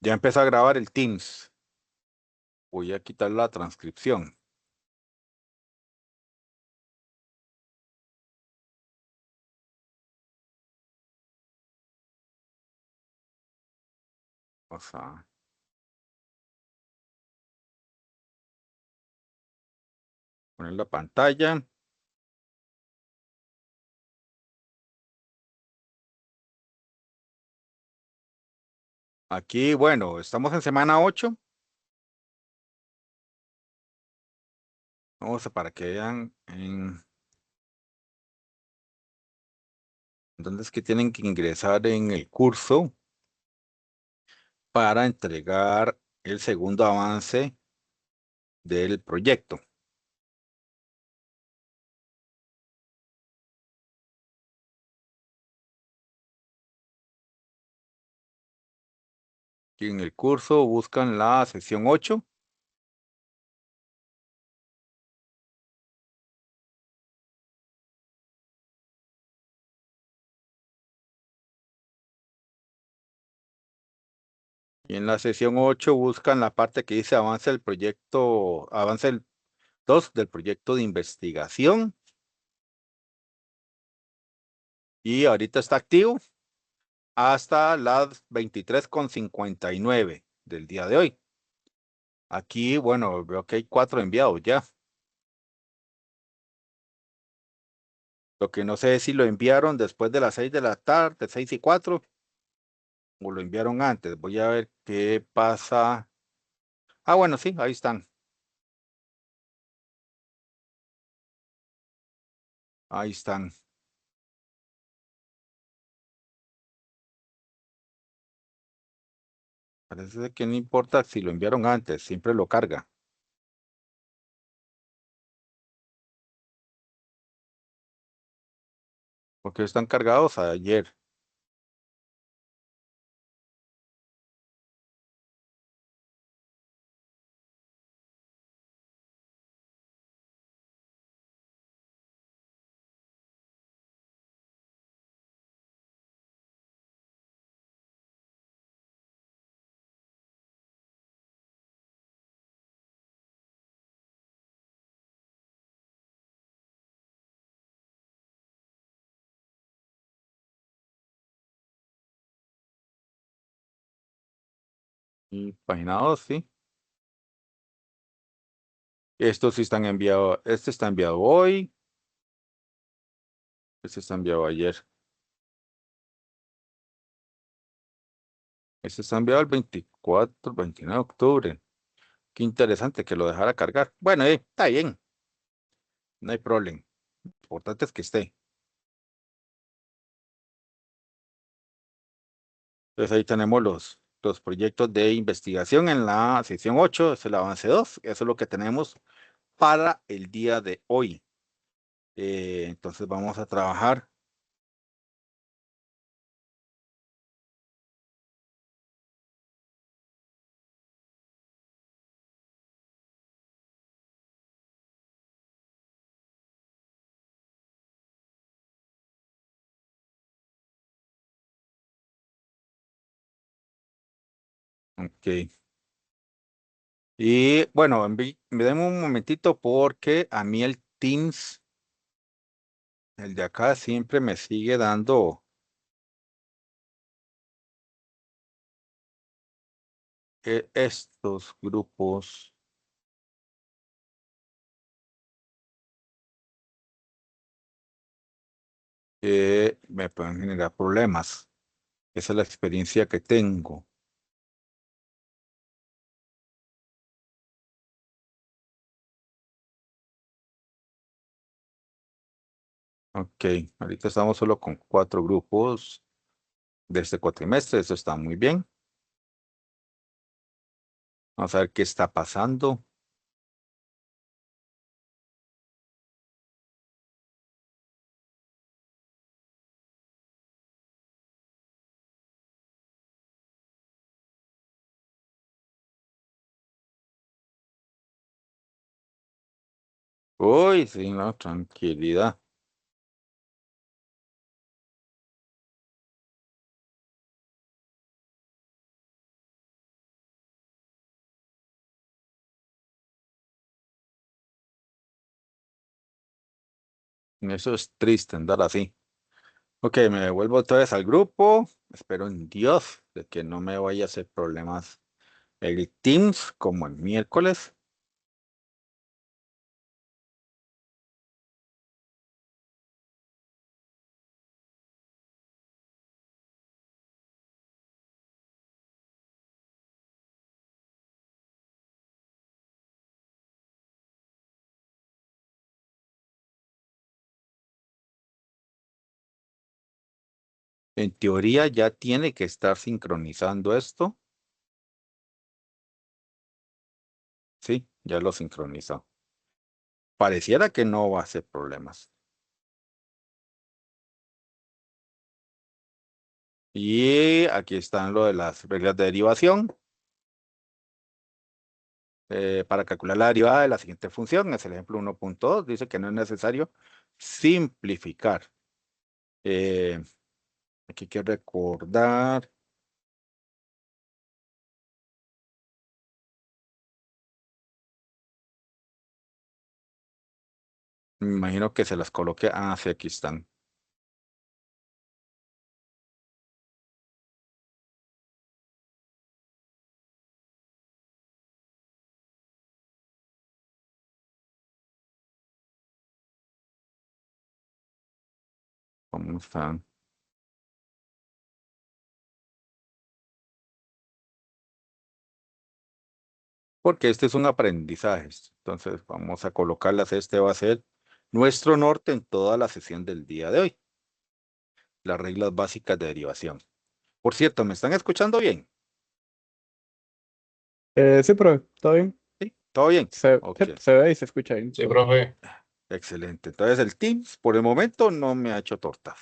Ya empezó a grabar el Teams. Voy a quitar la transcripción. Vamos a poner la pantalla. Aquí, bueno, estamos en semana 8. Vamos a para que vean en dónde es que tienen que ingresar en el curso para entregar el segundo avance del proyecto. Aquí en el curso buscan la sección 8 y en la sección 8 buscan la parte que dice avance del proyecto, avance el 2 del proyecto de investigación y ahorita está activo hasta las 23:59 del día de hoy. Aquí, bueno, veo que hay 4 enviados ya. Lo que no sé es si lo enviaron después de las 6 de la tarde, 6:04, o lo enviaron antes. Voy a ver qué pasa. Ah, bueno, sí, ahí están. Ahí están. Parece que no importa si lo enviaron antes, siempre lo carga. Porque están cargados ayer. Y página 2, sí. Estos sí están enviados. Este está enviado hoy. Este está enviado ayer. Este está enviado el 24, 29 de octubre. Qué interesante que lo dejara cargar. Bueno, está bien. No hay problema. Lo importante es que esté. Entonces ahí tenemos los proyectos de investigación en la sección 8. Es el avance 2. Eso es lo que tenemos para el día de hoy. Entonces vamos a trabajar. Ok. Y bueno, me den un momentito porque a mí el Teams, el de acá, siempre me sigue dando estos grupos. Que me pueden generar problemas. Esa es la experiencia que tengo. Ok, ahorita estamos solo con 4 grupos de este cuatrimestre. Eso está muy bien. Vamos a ver qué está pasando. Uy, sí, no, tranquilidad. Eso es triste andar así. Ok, me devuelvo otra vez al grupo. Espero en Dios de que no me vaya a hacer problemas el Teams como el miércoles. En teoría ya tiene que estar sincronizando esto. Sí, ya lo sincronizó. Pareciera que no va a ser problemas. Y aquí están lo de las reglas de derivación. Para calcular la derivada de la siguiente función, es el ejemplo 1.2, dice que no es necesario simplificar. Eh, Aquí hay que recordar, me imagino que se las coloque, sí, aquí están. ¿Cómo están? Porque este es un aprendizaje, entonces vamos a colocarlas, este va a ser nuestro norte en toda la sesión del día de hoy, las reglas básicas de derivación. Por cierto, ¿me están escuchando bien? Sí, profe, ¿todo bien? ¿Sí? ¿Todo bien? Sí, Ok, se ve y se escucha bien. Sí, profe. excelente. Entonces el Teams por el momento no me ha hecho tortas.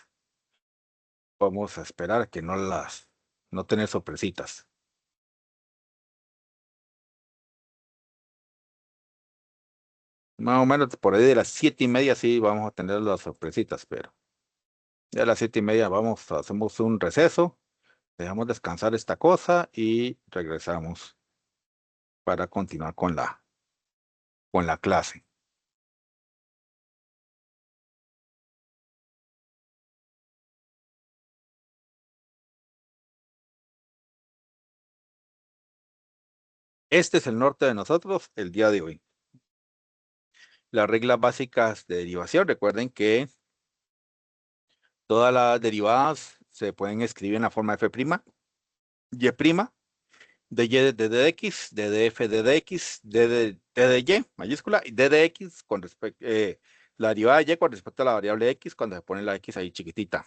Vamos a esperar a que no tener sorpresitas. Más o menos por ahí de las 7:30 sí vamos a tener las sorpresitas, pero ya a las 7:30 hacemos un receso, dejamos descansar esta cosa y regresamos para continuar con la clase. Este es el norte de nosotros el día de hoy. Las reglas básicas de derivación, recuerden que todas las derivadas se pueden escribir en la forma f', y', de y de dx, de df de dx, de y mayúscula y d de x con respecto la derivada de y con respecto a la variable x cuando se pone la x ahí chiquitita.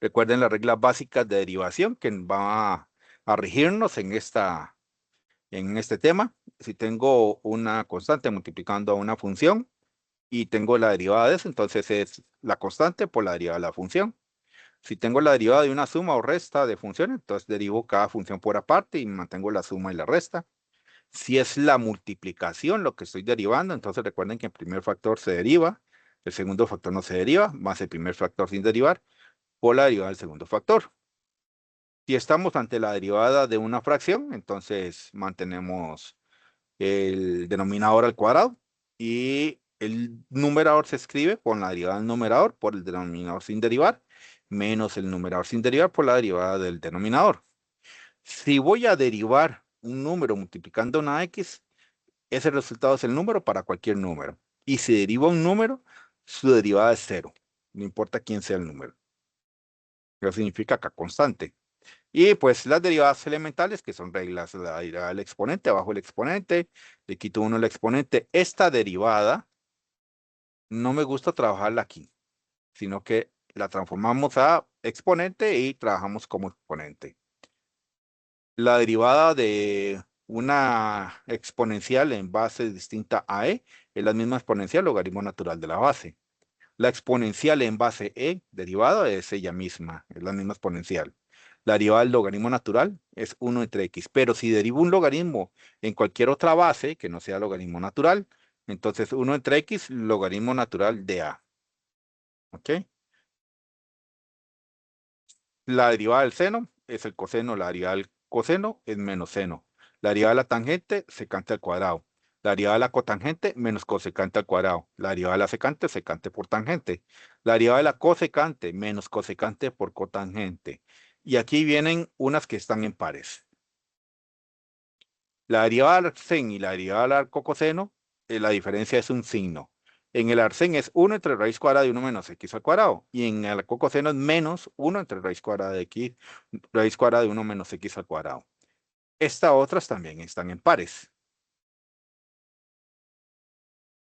Recuerden las reglas básicas de derivación que a regirnos en este tema. Si tengo una constante multiplicando a una función y tengo la derivada de eso, entonces es la constante por la derivada de la función. Si tengo la derivada de una suma o resta de funciones, entonces derivo cada función por aparte y mantengo la suma y la resta. Si es la multiplicación lo que estoy derivando, entonces recuerden que el primer factor se deriva, el segundo factor no se deriva, más el primer factor sin derivar, por la derivada del segundo factor. Si estamos ante la derivada de una fracción, entonces mantenemos el denominador al cuadrado y el numerador se escribe con la derivada del numerador por el denominador sin derivar, menos el numerador sin derivar por la derivada del denominador. Si voy a derivar un número multiplicando una x, ese resultado es el número para cualquier número. Y si deriva un número, su derivada es cero. No importa quién sea el número. Eso significa que constante. Y pues las derivadas elementales, que son reglas, la derivada del exponente, abajo el exponente, le quito uno el exponente. Esta derivada no me gusta trabajarla aquí, sino que la transformamos a exponente y trabajamos como exponente. La derivada de una exponencial en base distinta a e es la misma exponencial logaritmo natural de la base. La exponencial en base e derivada es ella misma, es la misma exponencial. La derivada del logaritmo natural es 1 entre x, pero si derivo un logaritmo en cualquier otra base que no sea logaritmo natural, entonces 1 entre x logaritmo natural de a. ¿Ok? La derivada del seno es el coseno, la derivada del coseno es menos seno. La derivada de la tangente secante al cuadrado. La derivada de la cotangente menos cosecante al cuadrado. La derivada de la secante, secante por tangente. La derivada de la cosecante menos cosecante por cotangente. Y aquí vienen unas que están en pares. La derivada del arcén y la derivada del arco coseno, la diferencia es un signo. En el arcén es 1 entre raíz cuadrada de 1 menos x al cuadrado. Y en el arco coseno es menos 1 entre raíz cuadrada de x, raíz cuadrada de 1 menos x al cuadrado. Estas otras también están en pares.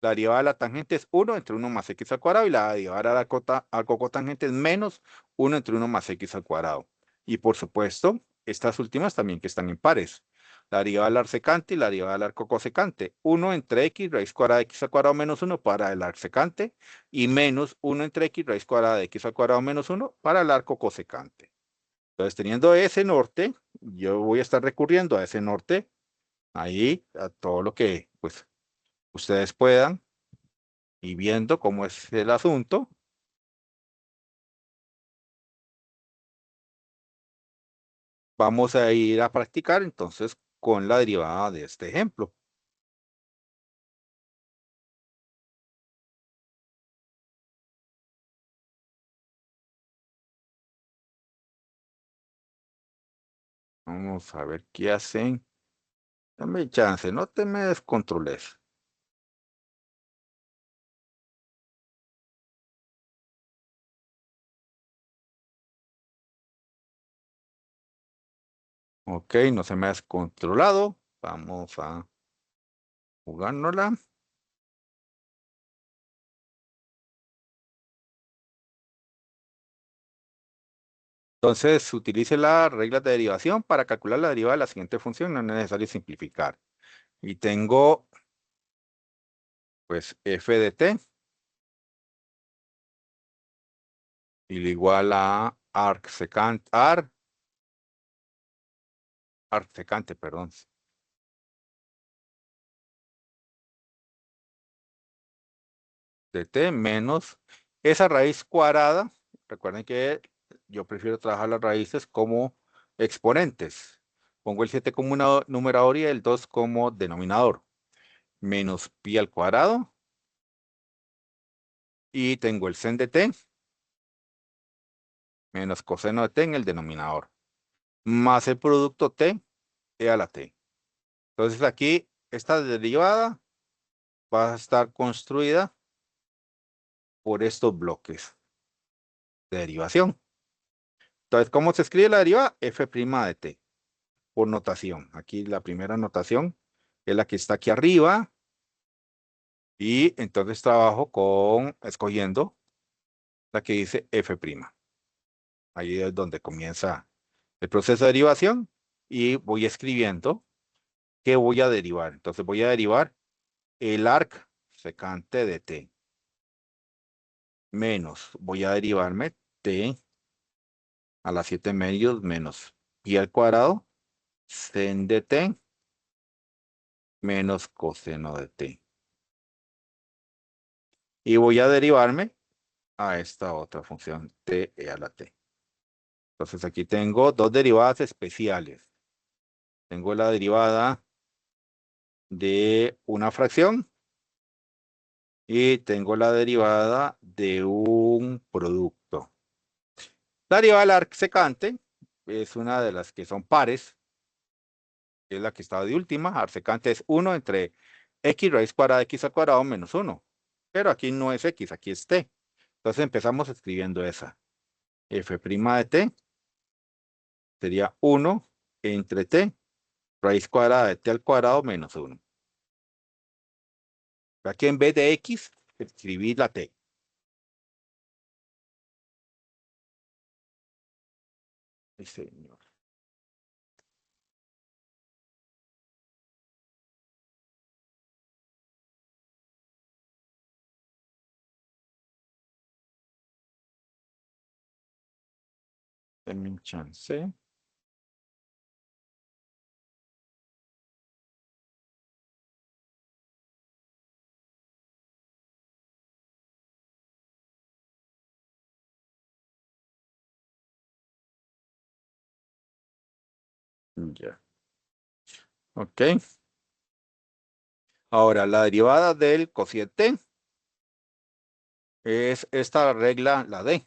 La derivada de la tangente es 1 entre 1 más x al cuadrado y la derivada de la arco cotangente es menos 1 entre 1 más x al cuadrado. Y por supuesto, estas últimas también que están en pares. La derivada del arsecante y la derivada del arco cosecante. 1 entre x raíz cuadrada de x al cuadrado menos 1 para el arsecante y menos 1 entre x raíz cuadrada de x al cuadrado menos 1 para el arco cosecante. Entonces, teniendo ese norte, yo voy a estar recurriendo a ese norte, ahí, a todo lo que pues ustedes puedan y viendo cómo es el asunto. Vamos a ir a practicar entonces con la derivada de este ejemplo. Vamos a ver qué hacen. Dame chance, no te me descontroles. Ok, no se me ha descontrolado. Vamos a jugárnosla. Entonces, utilice las reglas de derivación para calcular la derivada de la siguiente función. No es necesario simplificar. Y tengo, pues, f de t igual a arcsecante, perdón, de t menos esa raíz cuadrada. Recuerden que yo prefiero trabajar las raíces como exponentes. Pongo el 7 como numerador y el 2 como denominador. Menos pi al cuadrado. Y tengo el sen de t menos coseno de t en el denominador. Más el producto t e a la t. Entonces aquí esta derivada va a estar construida por estos bloques de derivación. Entonces, ¿cómo se escribe la derivada? F' de t. Por notación. Aquí la primera notación es la que está aquí arriba. Y entonces trabajo escogiendo la que dice F'. Ahí es donde comienza el proceso de derivación. Y voy escribiendo qué voy a derivar. Entonces voy a derivar el arc secante de t. Menos, voy a derivarme t a las 7 medios menos pi al cuadrado sen de t menos coseno de t. Y voy a derivarme a esta otra función t e a la t. Entonces aquí tengo dos derivadas especiales. Tengo la derivada de una fracción y tengo la derivada de un producto. La derivada del arc secante es una de las que son pares, es la que estaba de última. Arc secante es 1 entre x raíz cuadrada de x al cuadrado menos 1. Pero aquí no es x, aquí es t. Entonces empezamos escribiendo esa. F' de t sería 1 entre t raíz cuadrada de t al cuadrado menos 1. Aquí en vez de x, escribí la t. Ay, señor. Denme un chance. Ya. Ok. Ahora, la derivada del cociente es esta regla, la D.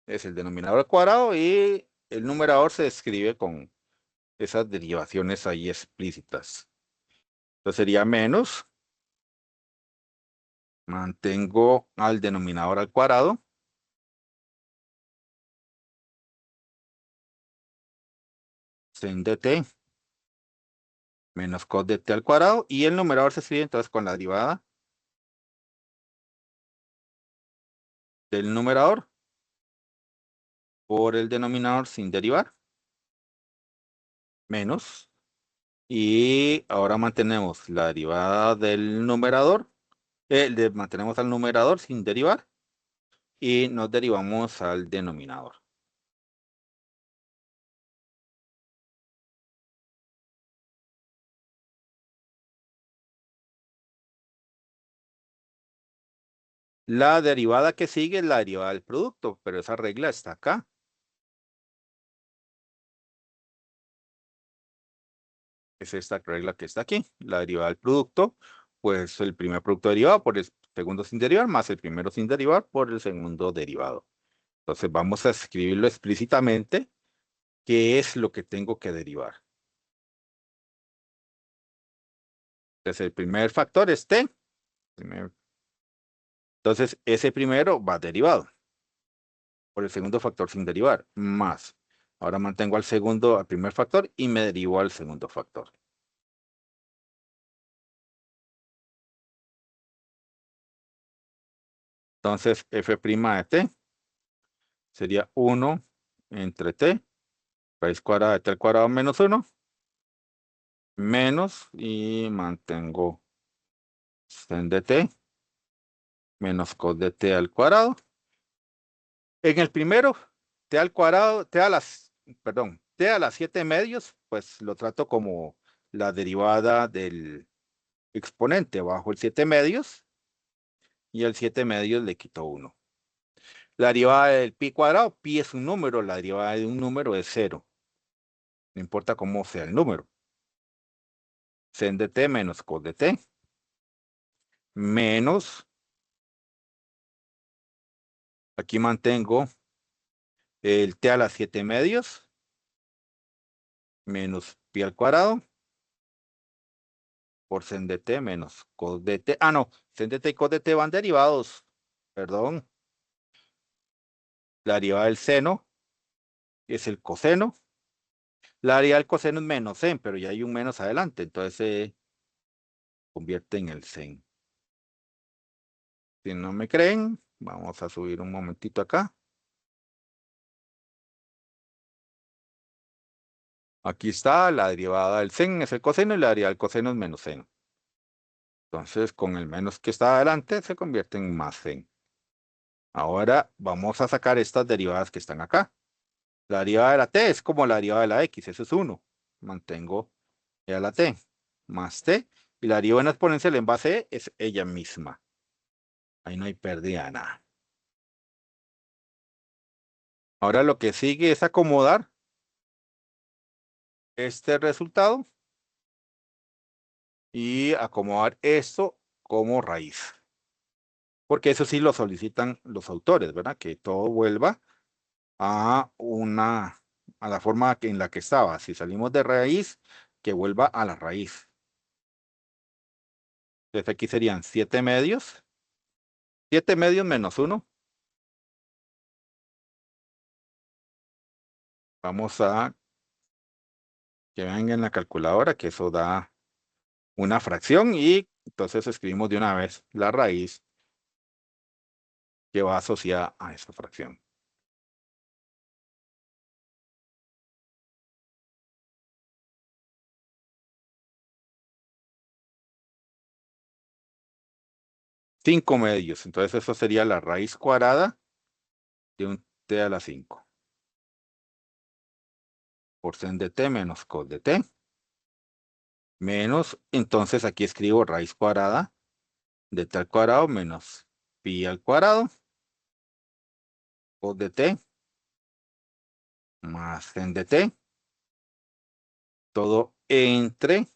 Es el denominador al cuadrado y el numerador se escribe con esas derivaciones ahí explícitas. Entonces sería menos, mantengo al denominador al cuadrado, sin dt menos cos de t al cuadrado, y el numerador se escribe entonces con la derivada del numerador por el denominador sin derivar, menos, y ahora mantenemos la derivada del numerador, mantenemos al numerador sin derivar, y nos derivamos al denominador. La derivada que sigue es la derivada del producto, pero esa regla está acá. Es esta regla que está aquí, la derivada del producto, pues el primer producto derivado por el segundo sin derivar, más el primero sin derivar por el segundo derivado. Entonces vamos a escribirlo explícitamente, qué es lo que tengo que derivar. Entonces el primer factor es t. Entonces ese primero va derivado por el segundo factor sin derivar, más. Ahora mantengo al segundo, al primer factor y me derivo al segundo factor. Entonces f' de t sería 1 entre t, raíz cuadrada de t al cuadrado menos 1, menos, y mantengo sen de t menos cos de t al cuadrado. En el primero, t al cuadrado, t a las 7 medios, pues lo trato como la derivada del exponente bajo el 7 medios, y al 7 medios le quito 1. La derivada del pi cuadrado, pi es un número, la derivada de un número es 0. No importa cómo sea el número. Sen de t menos cos de t, menos, aquí mantengo el t a las 7 medios, menos pi al cuadrado, por sen de t menos cos de t. Ah, no, sen de t y cos de t van derivados. Perdón. La derivada del seno es el coseno. La derivada del coseno es menos sen, pero ya hay un menos adelante, entonces se convierte en el sen. Si no me creen, vamos a subir un momentito acá. Aquí está la derivada del sen, es el coseno, y la derivada del coseno es menos seno. Entonces, con el menos que está adelante, se convierte en más sen. Ahora vamos a sacar estas derivadas que están acá. La derivada de la t es como la derivada de la x, eso es 1. Mantengo a la t más t, y la derivada en exponencial en base e es ella misma. Ahí no hay pérdida de nada. Ahora lo que sigue es acomodar este resultado y acomodar esto como raíz. Porque eso sí lo solicitan los autores, ¿verdad? Que todo vuelva a la forma en la que estaba. Si salimos de raíz, que vuelva a la raíz. Entonces aquí serían 7 medios. 7 medios menos 1. Vamos a que vean en la calculadora que eso da una fracción, y entonces escribimos de una vez la raíz que va asociada a esa fracción. Cinco medios, entonces eso sería la raíz cuadrada de un t a la 5 por sen de t menos cos de t, menos, entonces aquí escribo raíz cuadrada de t al cuadrado menos pi al cuadrado, cos de t más sen de t, todo entre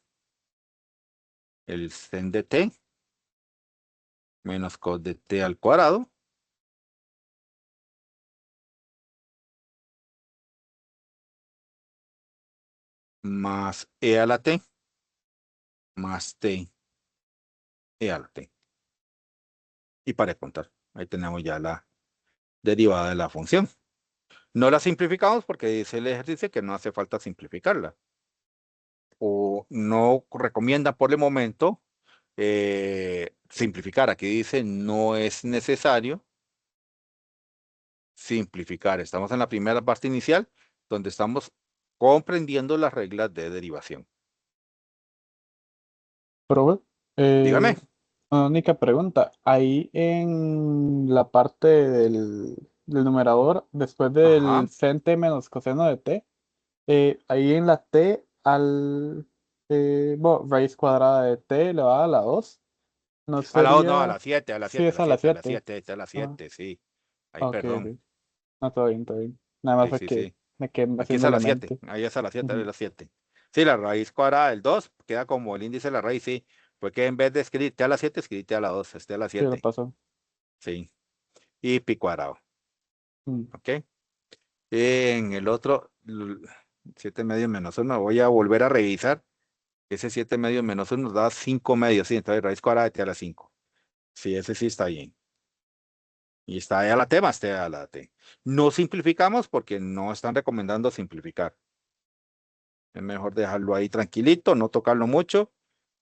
el sen de t menos cos de t al cuadrado más e a la t más t e a la t. Y para de contar, ahí tenemos ya la derivada de la función. No la simplificamos porque dice el ejercicio que no hace falta simplificarla. O no recomienda por el momento simplificar. Aquí dice no es necesario simplificar. Estamos en la primera parte inicial donde estamos comprendiendo las reglas de derivación. Profe, Dígame. una única pregunta. Ahí en la parte del numerador, después del Ajá. sen t menos coseno de t, ahí en la t bueno, raíz cuadrada de t elevada a la 2, no A la 2, no, a sería, la 7, a la sí 7, a es la a la 7, a la 7. 7, está a la Ah, 7, sí. Ay, ok, perdón. ok. No, todo bien, todo bien. Nada más Sí, fue sí, que sí. me quedé Aquí es haciendo a la la 7. mente. Ahí es a la 7, ahí es Ujú. la 7. Sí, la raíz cuadrada del 2 queda como el índice de la raíz, sí. Porque en vez de escribirte a la 7, escribirte a la 2, esté a la Sí, lo 7. pasó. Sí. Y pi cuadrado. Mm. ¿Ok? En el otro, 7 medios menos 1, voy a volver a revisar. Ese 7 medios menos 1 nos da 5 medios, sí. Entonces raíz cuadrada de t a la 5. Sí, ese sí está bien. Y está ahí a la t más t a la t. No simplificamos porque no están recomendando simplificar. Es mejor dejarlo ahí tranquilito, no tocarlo mucho,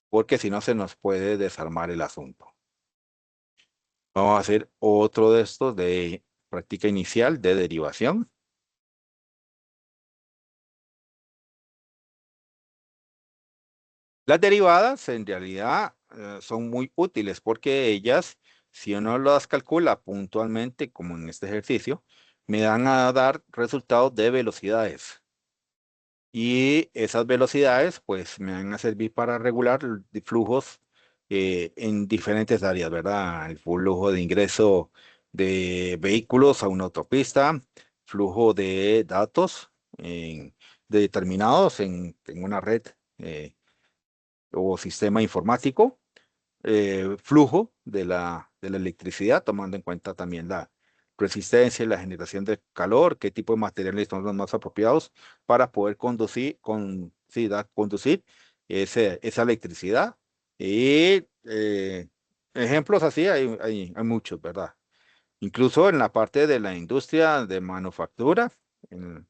porque si no se nos puede desarmar el asunto. Vamos a hacer otro de estos de práctica inicial de derivación. Las derivadas en realidad son muy útiles porque ellas, si uno las calcula puntualmente, como en este ejercicio, me dan a dar resultados de velocidades. Y esas velocidades, pues, me van a servir para regular flujos en diferentes áreas, ¿verdad? El flujo de ingreso de vehículos a una autopista, flujo de datos determinados en una red o sistema informático, flujo de la electricidad, tomando en cuenta también la resistencia y la generación de calor, qué tipo de materiales son los más apropiados para poder sí, conducir esa electricidad. Y ejemplos así hay muchos, ¿verdad? Incluso en la parte de la industria de manufactura, en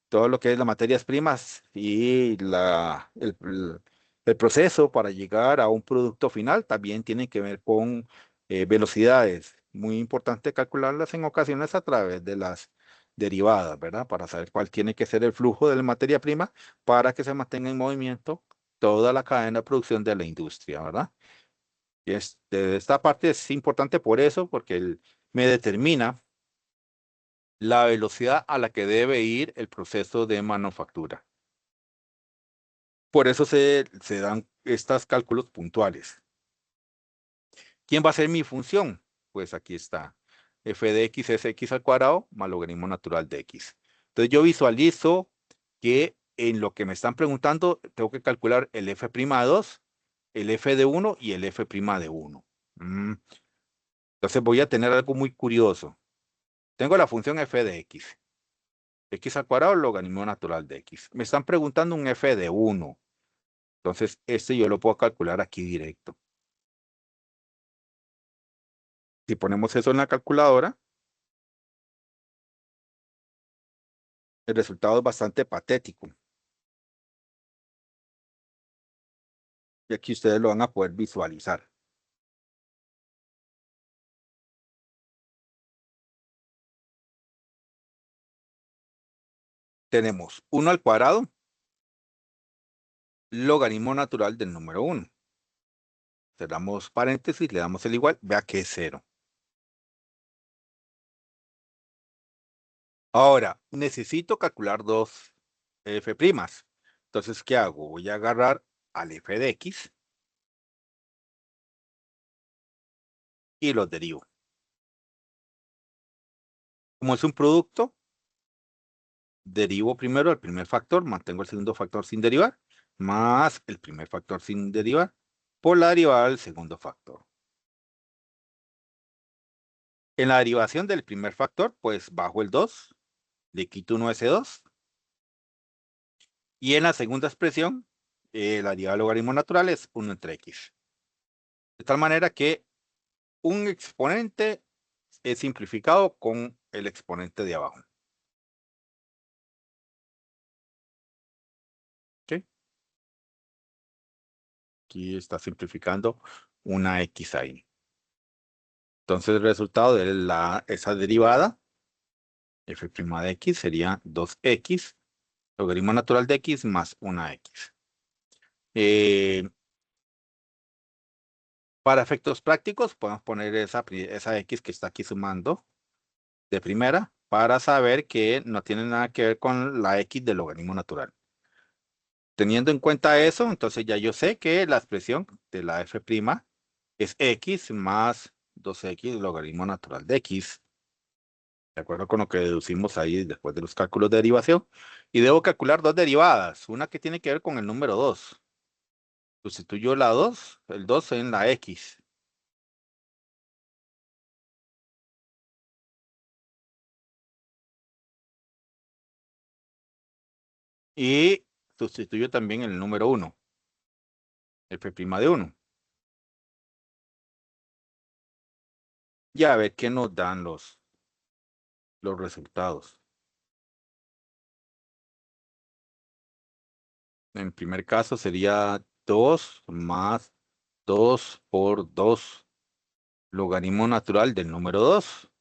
todo lo que es las materias primas y el proceso para llegar a un producto final también tiene que ver con velocidades. Muy importante calcularlas en ocasiones a través de las derivadas, ¿verdad? Para saber cuál tiene que ser el flujo de la materia prima para que se mantenga en movimiento toda la cadena de producción de la industria, ¿verdad? Y esta parte es importante por eso, porque me determina la velocidad a la que debe ir el proceso de manufactura. Por eso se dan estos cálculos puntuales. ¿Quién va a ser mi función? Pues aquí está. F de x es x al cuadrado más logaritmo natural de x. Entonces yo visualizo que en lo que me están preguntando tengo que calcular el f' de 2, el f de 1 y el f' de 1. Entonces voy a tener algo muy curioso. Tengo la función f de x. X al cuadrado logaritmo natural de x. Me están preguntando un f de 1. Entonces este yo lo puedo calcular aquí directo. Si ponemos eso en la calculadora, el resultado es bastante patético. Y aquí ustedes lo van a poder visualizar. Tenemos 1 al cuadrado, logaritmo natural del número 1. Cerramos paréntesis, le damos el igual, vea que es 0. Ahora, necesito calcular dos f'. Entonces, ¿qué hago? Voy a agarrar al f de x y los derivo. Como es un producto, derivo primero el primer factor, mantengo el segundo factor sin derivar, más el primer factor sin derivar por la derivada del segundo factor. En la derivación del primer factor, pues bajo el 2, le quito 1 a ese 2. Y en la segunda expresión, la derivada del logaritmo natural es 1 entre x. De tal manera que un exponente es simplificado con el exponente de abajo. ¿Ok? Aquí está simplificando una x ahí. Entonces el resultado de esa derivada, f' de x, sería 2x, logaritmo natural de x más una x. Para efectos prácticos, podemos poner esa x que está aquí sumando de primera para saber que no tiene nada que ver con la x del logaritmo natural. Teniendo en cuenta eso, entonces ya yo sé que la expresión de la f' es x más 2x logaritmo natural de x. De acuerdo con lo que deducimos ahí después de los cálculos de derivación. Y debo calcular dos derivadas. Una que tiene que ver con el número 2. Sustituyo la 2, el 2 en la x. Y sustituyo también el número 1, f' de 1. Y a ver qué nos dan los resultados. En primer caso sería 2 más 2 por 2 logaritmo natural del número 2.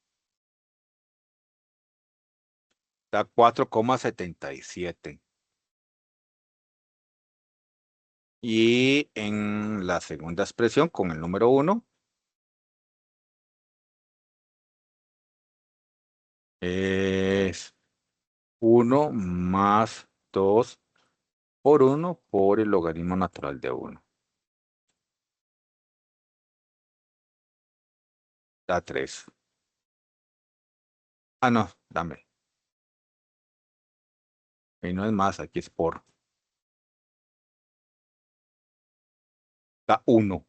Da 4,77. Y en la segunda expresión con el número 1 es 1 más 2 por 1 por el logaritmo natural de 1. Da 3. Ah, no, dame. Y no es más, aquí es por. Da 1.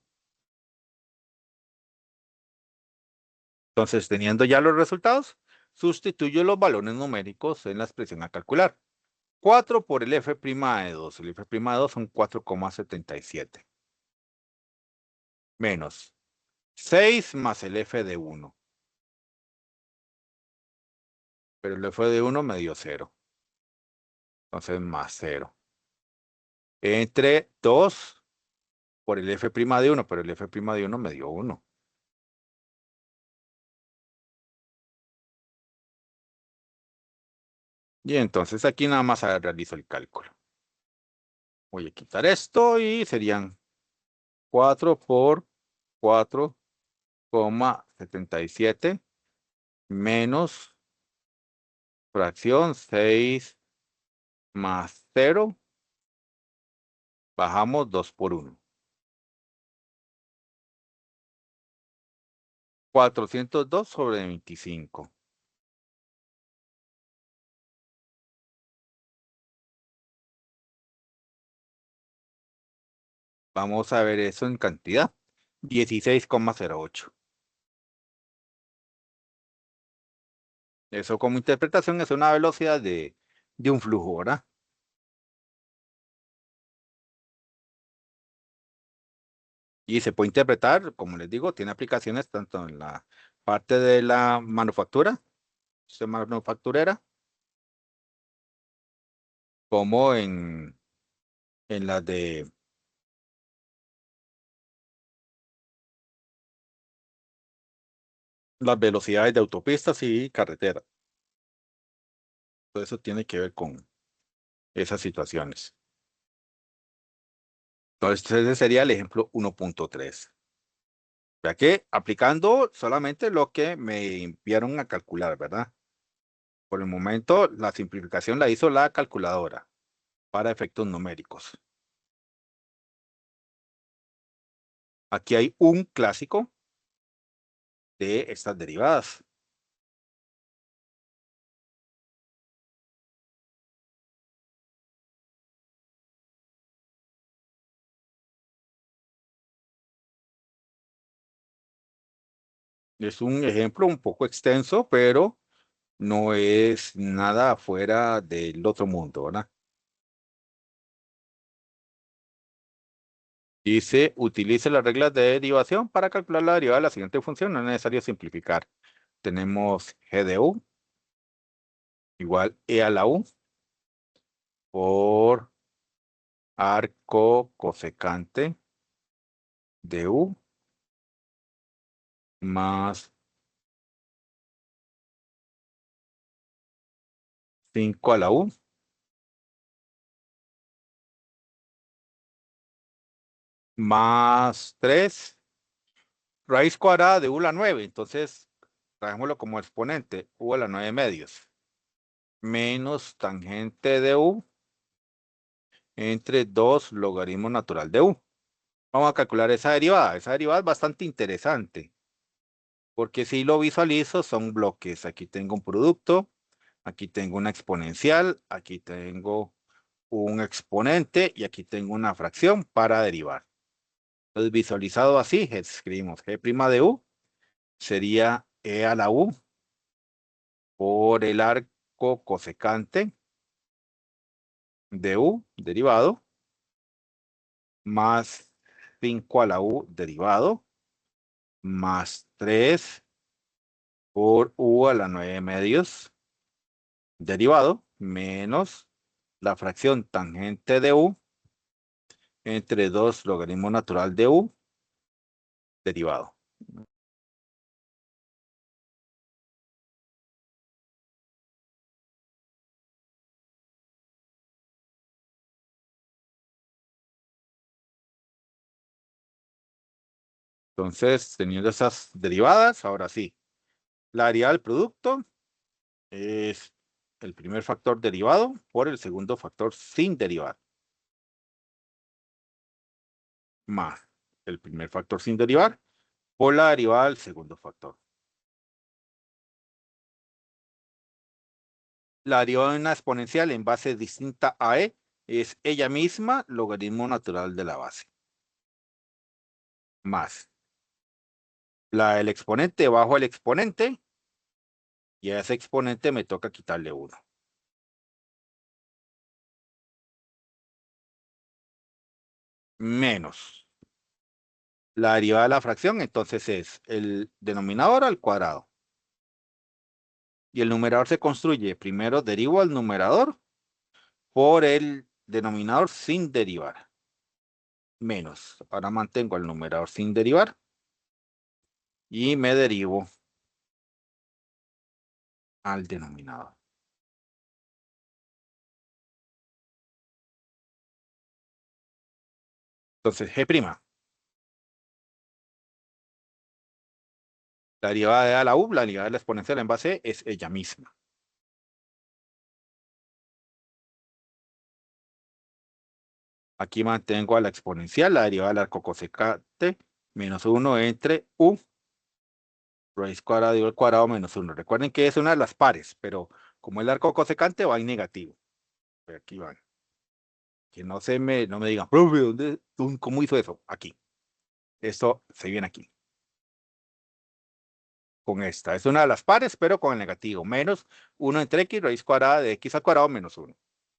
Entonces, teniendo ya los resultados, sustituyo los valores numéricos en la expresión a calcular. 4 por el f' de 2. El f' de 2 son 4,77. Menos 6 más el f de 1. Pero el f de 1 me dio 0. Entonces, más 0. Entre 2 por el f' de 1, pero el f' de 1 me dio 1. Y entonces aquí nada más realizo el cálculo. Voy a quitar esto y serían 4 por 4,77 menos fracción 6 más 0. Bajamos 2 por 1. 402 sobre 25. Vamos a ver eso en cantidad. 16,08. Eso como interpretación es una velocidad de un flujo, ¿verdad? Y se puede interpretar, como les digo, tiene aplicaciones tanto en la parte de la manufactura, manufacturera, como en las de las velocidades de autopistas y carreteras. Todo eso tiene que ver con esas situaciones. Entonces, ese sería el ejemplo 1.3. Ya que aplicando solamente lo que me enviaron a calcular, ¿verdad? Por el momento, la simplificación la hizo la calculadora para efectos numéricos. Aquí hay un clásico de estas derivadas. Es un ejemplo un poco extenso, pero no es nada fuera del otro mundo, ¿verdad? Dice, utilice las reglas de derivación para calcular la derivada de la siguiente función. No es necesario simplificar. Tenemos g de u igual e a la u por arco cosecante de u más 5 a la u más 3 raíz cuadrada de u a la 9. Entonces, trajémoslo como exponente, u a la 9 medios, menos tangente de u entre 2 logaritmo natural de u. Vamos a calcular esa derivada. Esa derivada es bastante interesante, porque si lo visualizo son bloques. Aquí tengo un producto, aquí tengo una exponencial, aquí tengo un exponente y aquí tengo una fracción para derivar. Entonces, visualizado así, escribimos g' de u sería e a la u por el arco cosecante de u derivado más 5 a la u derivado más 3 por u a la 9 medios derivado menos la fracción tangente de u entre 2 logaritmo natural de u derivado. Entonces, teniendo esas derivadas, ahora sí, la derivada del producto es el primer factor derivado por el segundo factor sin derivar, más el primer factor sin derivar por la derivada del segundo factor. La derivada de una exponencial en base distinta a e es ella misma logaritmo natural de la base, más la del exponente bajo el exponente, y a ese exponente me toca quitarle 1. Menos la derivada de la fracción, entonces es el denominador al cuadrado. Y el numerador se construye, primero derivo al numerador por el denominador sin derivar. Menos, ahora mantengo el numerador sin derivar y me derivo al denominador. Entonces, G', la derivada de a la u, la derivada de la exponencial en base es ella misma. Aquí mantengo a la exponencial, la derivada del arco cosecante, menos 1 entre u, raíz cuadrada al cuadrado menos 1. Recuerden que es una de las pares, pero como el arco cosecante va en negativo. Aquí van. Que no me digan, profe, ¿cómo hizo eso? Aquí. Esto se viene aquí. Con esta. Es una de las pares, pero con el negativo. Menos 1 entre x, raíz cuadrada de x al cuadrado menos 1.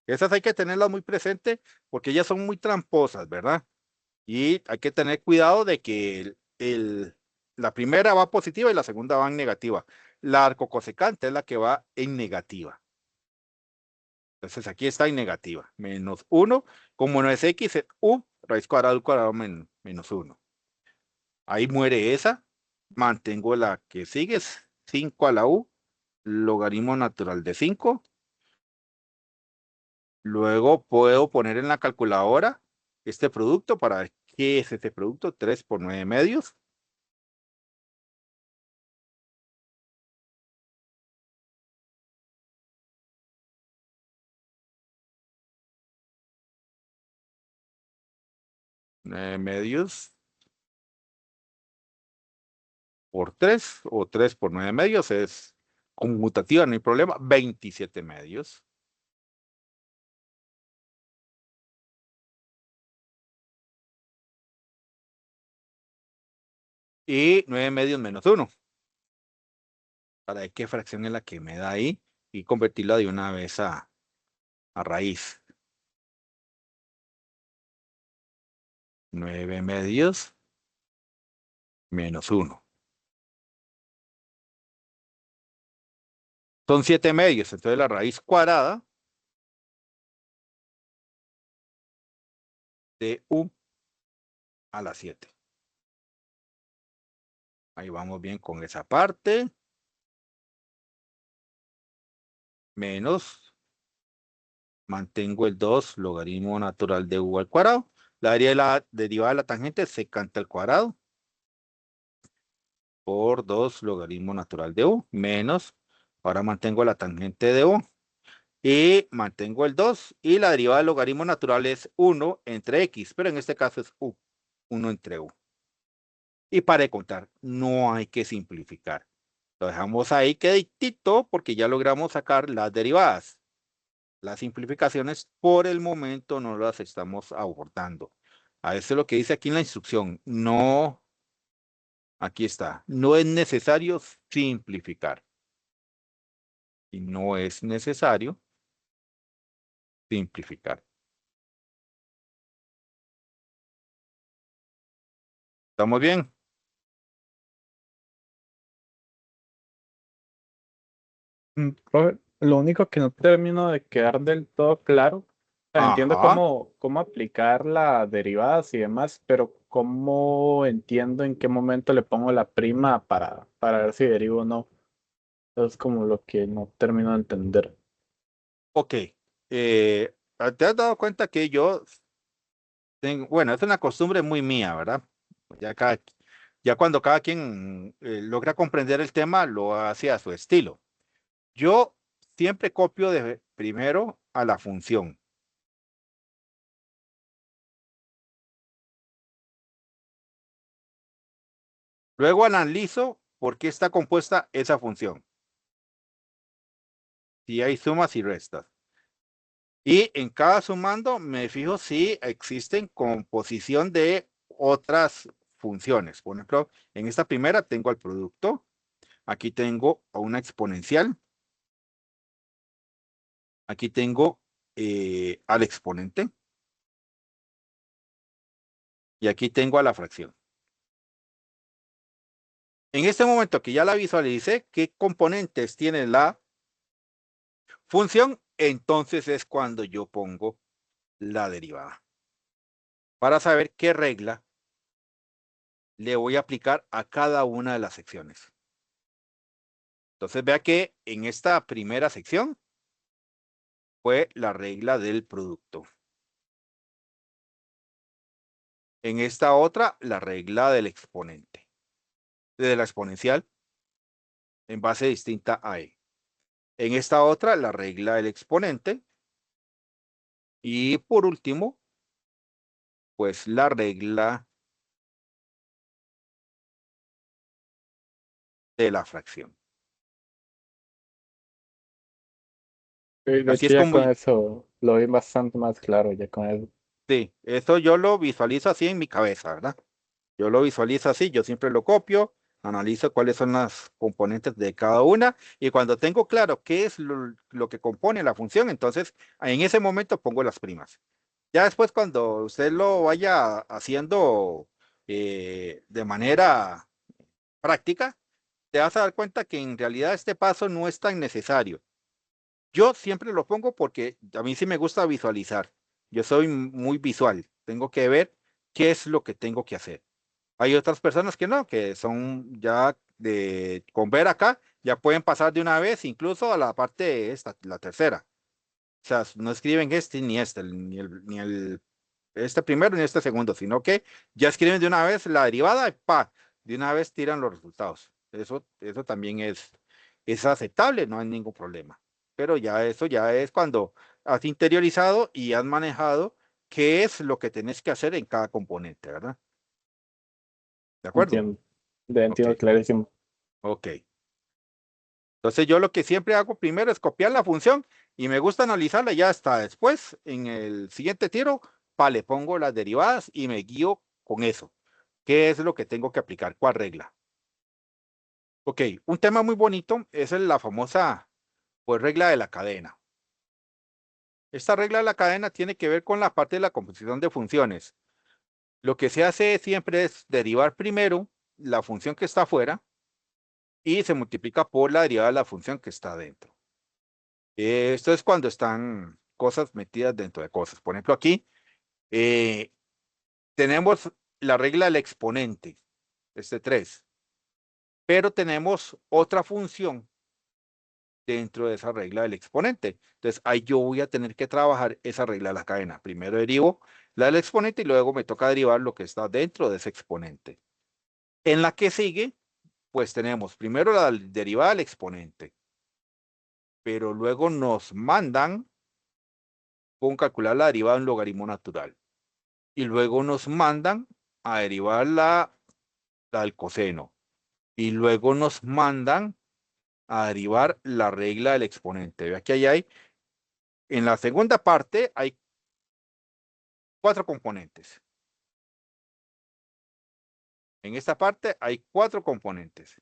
Esas hay que tenerlas muy presentes porque ellas son muy tramposas, ¿verdad? Y hay que tener cuidado de que la primera va positiva y la segunda va en negativa. La arcocosecante es la que va en negativa. Entonces aquí está en negativa. Menos 1. Como no es x, es u, raíz cuadrada al cuadrado menos 1. Ahí muere esa. Mantengo la que sigue, es 5 a la u, logaritmo natural de 5. Luego puedo poner en la calculadora este producto para ver qué es este producto. 3 por 9 medios. Medios por 3 o 3 por 9 medios es conmutativa, no hay problema. 27 medios. Y 9 medios menos 1. para ver qué fracción es la que me da ahí y convertirla de una vez a raíz. 9 medios menos 1. Son 7 medios, entonces la raíz cuadrada de u a la 7. Ahí vamos bien con esa parte. Menos, mantengo el 2 logaritmo natural de u al cuadrado. La derivada de la tangente secante al cuadrado por 2 logaritmo natural de u menos, ahora mantengo la tangente de u y mantengo el 2 y la derivada del logaritmo natural es 1 entre x, pero en este caso es u, 1 entre u. Y para de contar, no hay que simplificar. Lo dejamos ahí queditito porque ya logramos sacar las derivadas. Las simplificaciones por el momento no las estamos abordando. A eso es lo que dice aquí en la instrucción. No, aquí está. No es necesario simplificar. Y no es necesario simplificar. ¿Estamos bien? Profe, lo único que no termino de quedar del todo claro, entiendo Ajá. cómo aplicar las derivadas y demás, pero cómo entiendo en qué momento le pongo la prima para ver si derivo o no. Es como lo que no termino de entender. Ok. ¿Te has dado cuenta que yo tengo, bueno, es una costumbre muy mía, ¿verdad? Ya, ya cuando cada quien logra comprender el tema, lo hace a su estilo. Yo siempre copio de primero a la función. Luego analizo por qué está compuesta esa función. Si hay sumas y restas. Y en cada sumando me fijo si existen composición de otras funciones. Por ejemplo, en esta primera tengo al producto. Aquí tengo a una exponencial. Aquí tengo al exponente. Y aquí tengo a la fracción. En este momento que ya la visualicé, ¿qué componentes tiene la función? Entonces es cuando yo pongo la derivada. Para saber qué regla le voy a aplicar a cada una de las secciones. Entonces vea que en esta primera sección fue la regla del producto. En esta otra, la regla del exponente, de la exponencial, en base distinta a E. En esta otra, la regla del exponente. Y por último, pues la regla de la fracción. De Así hecho, es ya como, con eso lo vi bastante más claro, ya con eso. sí, eso yo lo visualizo así en mi cabeza, ¿verdad? Yo lo visualizo así, yo siempre lo copio, analizo cuáles son las componentes de cada una y cuando tengo claro qué es lo que compone la función, entonces en ese momento pongo las primas. Ya después cuando usted lo vaya haciendo de manera práctica, te vas a dar cuenta que en realidad este paso no es tan necesario. Yo siempre lo pongo porque a mí sí me gusta visualizar. Yo soy muy visual. Tengo que ver qué es lo que tengo que hacer. Hay otras personas que no, que son ya con ver acá, ya pueden pasar de una vez incluso a la parte esta, la tercera. O sea, no escriben este ni este, ni el este primero ni este segundo, sino que ya escriben de una vez la derivada y pa, de una vez tiran los resultados. Eso también es aceptable, no hay ningún problema. Pero ya eso ya es cuando has interiorizado y has manejado qué es lo que tenés que hacer en cada componente, ¿verdad? ¿De acuerdo? Entiendo, Ok, entiendo clarísimo. ok. Entonces yo lo que siempre hago primero es copiar la función y me gusta analizarla ya hasta después, en el siguiente tiro, le pongo las derivadas y me guío con eso. ¿Qué es lo que tengo que aplicar? ¿Cuál regla? Ok, un tema muy bonito es la famosa pues, regla de la cadena. Esta regla de la cadena tiene que ver con la parte de la composición de funciones. Lo que se hace siempre es derivar primero la función que está afuera y se multiplica por la derivada de la función que está dentro. Esto es cuando están cosas metidas dentro de cosas. Por ejemplo, aquí eh, tenemos la regla del exponente, este 3, pero tenemos otra función dentro de esa regla del exponente. Entonces, ahí yo voy a tener que trabajar esa regla de la cadena. Primero derivo la del exponente y luego me toca derivar lo que está dentro de ese exponente. En la que sigue, pues tenemos primero la derivada del exponente, pero luego nos mandan con calcular la derivada de un logaritmo natural. Y luego nos mandan a derivar la del coseno. Y luego nos mandan a derivar la regla del exponente. Ve que ahí hay, en la segunda parte hay 4 componentes. En esta parte hay 4 componentes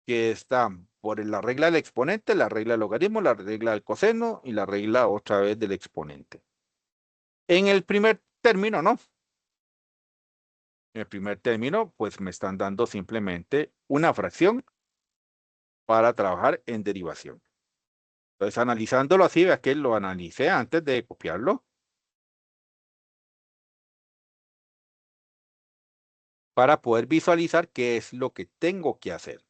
que están por la regla del exponente, la regla del logaritmo, la regla del coseno y la regla otra vez del exponente. En el primer término, ¿no? En el primer término, pues me están dando simplemente una fracción para trabajar en derivación. Entonces, analizándolo así, vea que lo analicé antes de copiarlo para poder visualizar qué es lo que tengo que hacer.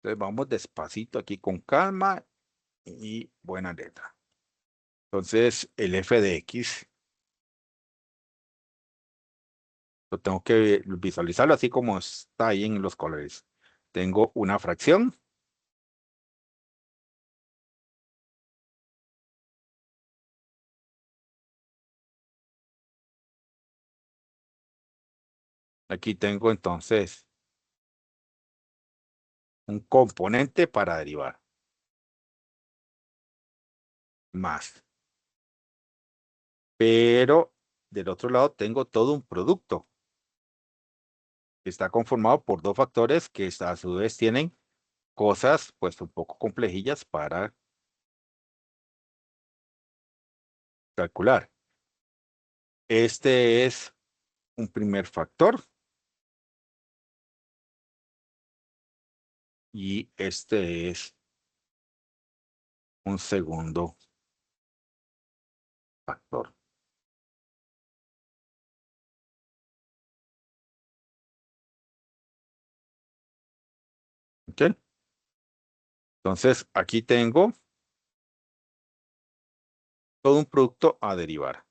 Entonces, vamos despacito aquí con calma y buena letra. Entonces, el f de x lo tengo que visualizarlo así como está ahí en los colores. Tengo una fracción. Aquí tengo entonces un componente para derivar. Más. Pero del otro lado tengo todo un producto que está conformado por 2 factores que a su vez tienen cosas pues un poco complejillas para calcular. Este es un primer factor y este es un segundo factor. ¿Ok? Entonces aquí tengo todo un producto a derivar.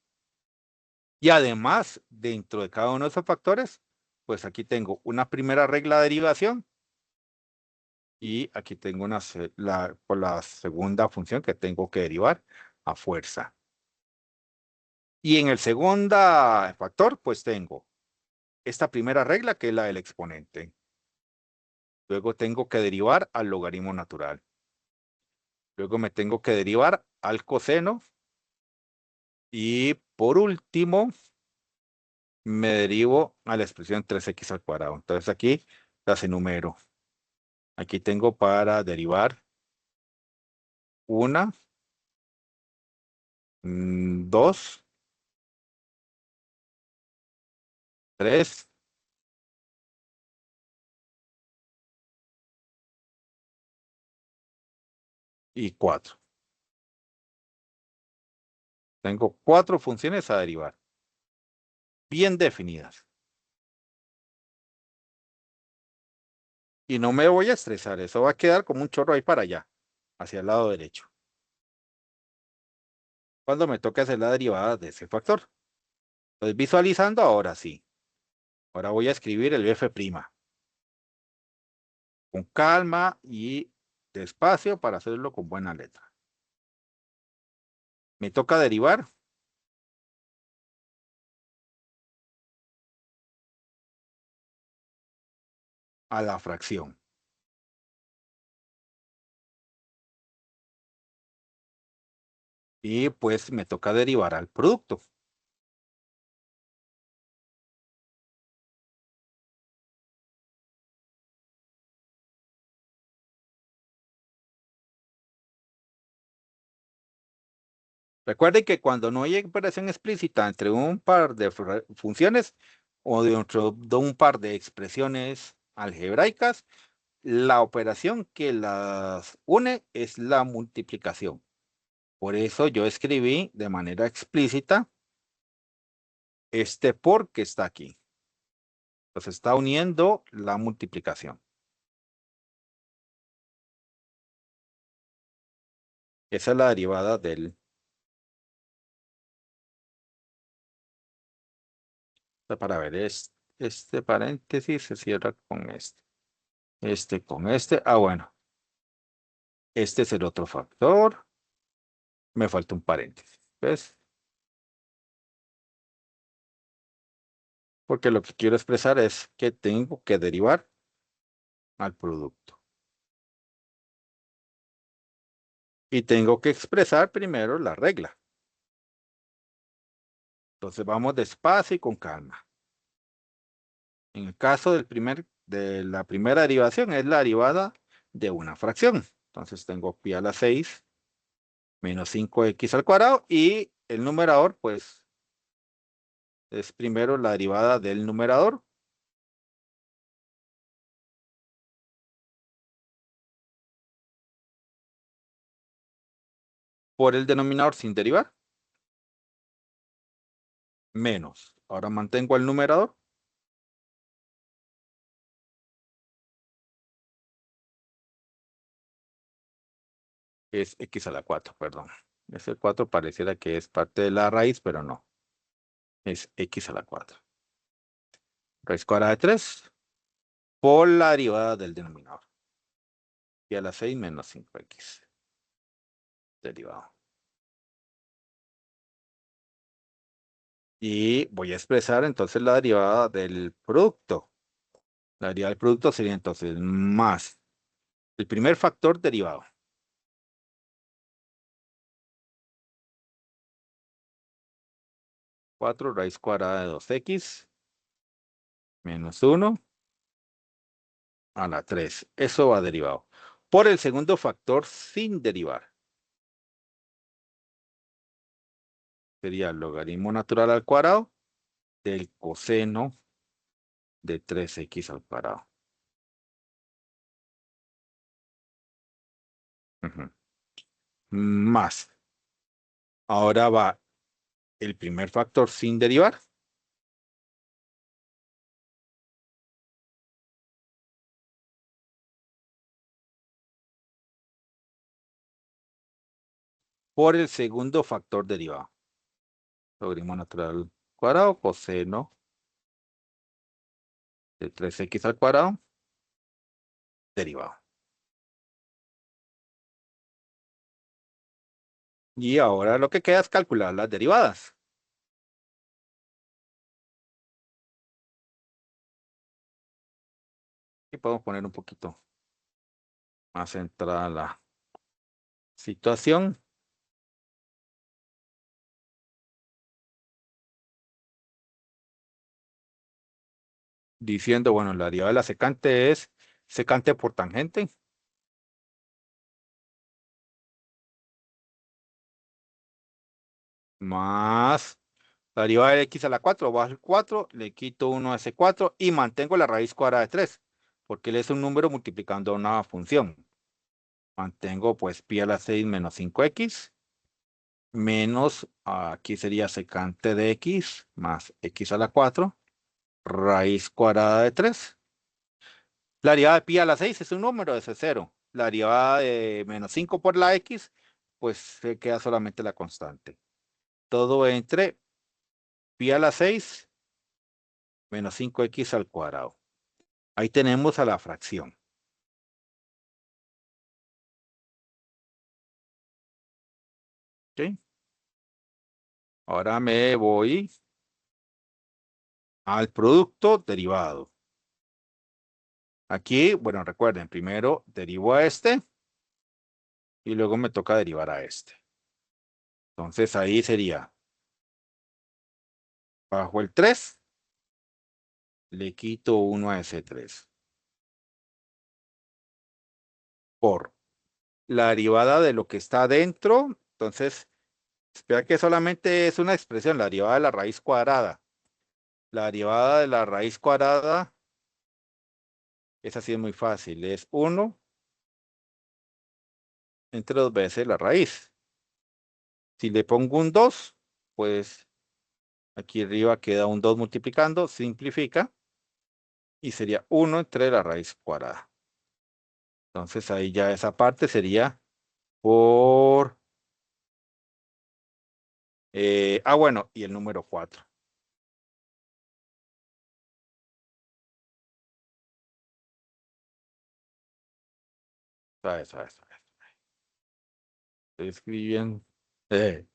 Y además, dentro de cada uno de esos factores, pues aquí tengo una primera regla de derivación y aquí tengo por la segunda función que tengo que derivar a fuerza. Y en el segundo factor, pues tengo esta primera regla que es la del exponente. Luego tengo que derivar al logaritmo natural. Luego me tengo que derivar al coseno. Y por último, me derivo a la expresión 3x al cuadrado. Entonces aquí las enumero. Aquí tengo para derivar 1, 2, 3 y 4. Tengo 4 funciones a derivar, bien definidas. Y no me voy a estresar, eso va a quedar como un chorro ahí para allá, hacia el lado derecho. Cuando me toque hacer la derivada de ese factor. Entonces, visualizando, ahora sí. Ahora voy a escribir el f', con calma y despacio para hacerlo con buena letra. Me toca derivar a la fracción. Y pues me toca derivar al producto. Recuerden que cuando no hay operación explícita entre un par de funciones o dentro de un par de expresiones algebraicas, la operación que las une es la multiplicación. Por eso yo escribí de manera explícita este por que está aquí. Entonces está uniendo la multiplicación. Esa es la derivada del... Para ver, este paréntesis se cierra con este. Este con este. Ah, bueno. Este es el otro factor. Me falta un paréntesis. ¿Ves? Porque lo que quiero expresar es que tengo que derivar al producto. Y tengo que expresar primero la regla. Entonces vamos despacio y con calma. En el caso de la primera derivación es la derivada de una fracción. Entonces tengo pi a la 6 menos 5x al cuadrado y el numerador pues es primero la derivada del numerador por el denominador sin derivar menos. Ahora mantengo el numerador. Es x a la 4, perdón. Ese 4 pareciera que es parte de la raíz, pero no. Es x a la 4. Raíz cuadrada de 3 por la derivada del denominador. Y a la 6 menos 5x. Derivado. Y voy a expresar entonces la derivada del producto. La derivada del producto sería entonces más el primer factor derivado. 4 raíz cuadrada de 2x menos 1 a la 3. Eso va derivado. Por el segundo factor sin derivar. Sería el logaritmo natural al cuadrado del coseno de 3x al cuadrado. Ujú. Más. Ahora va el primer factor sin derivar. Por el segundo factor derivado. Logaritmo natural al cuadrado, coseno de 3x al cuadrado, derivado. Y ahora lo que queda es calcular las derivadas. Y podemos poner un poquito más centrada la situación. Diciendo, bueno, la derivada de la secante es secante por tangente. Más la derivada de x a la 4, bajo el 4, le quito 1 a ese 4 y mantengo la raíz cuadrada de 3, porque él es un número multiplicando una función. Mantengo pues pi a la 6 menos 5x, menos, aquí sería secante de x, más x a la 4, raíz cuadrada de 3. La derivada de pi a la 6 es un número, ese es 0. La derivada de menos 5 por la x, pues se queda solamente la constante. Todo entre pi a la 6 menos 5x al cuadrado. Ahí tenemos a la fracción. ¿Ok? Ahora me voy al producto derivado. Aquí, bueno, recuerden, primero derivo a este y luego me toca derivar a este. Entonces ahí sería, bajo el 3, le quito 1 a ese 3 por la derivada de lo que está adentro. Entonces, espera que solamente es una expresión, la derivada de la raíz cuadrada. La derivada de la raíz cuadrada, esa sí es muy fácil, es 1 entre 2 veces la raíz. Si le pongo un 2, pues aquí arriba queda un 2 multiplicando, simplifica, y sería 1 entre la raíz cuadrada. Entonces ahí ya esa parte sería por... bueno, y el número 4. Suave. Estoy escribiendo. Eh,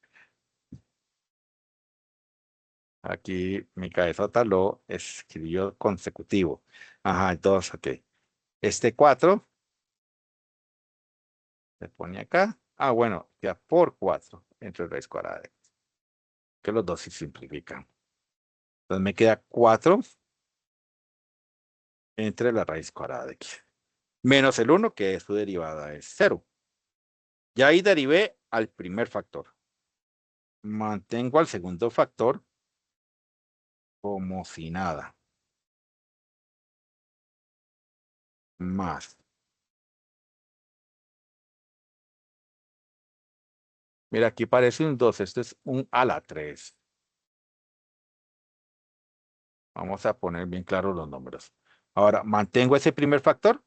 Aquí mi cabezota lo escribió consecutivo. Ajá, entonces, ok. Este 4 se pone acá. Bueno, ya por 4 entre raíz cuadrada de x, que los dos se simplifican. Entonces me queda 4 entre la raíz cuadrada de x. Menos el 1, que su derivada es 0. Ya ahí derivé al primer factor. Mantengo al segundo factor como si nada. Más. Mira, aquí parece un 2. Esto es un a la 3. Vamos a poner bien claros los números. Ahora, mantengo ese primer factor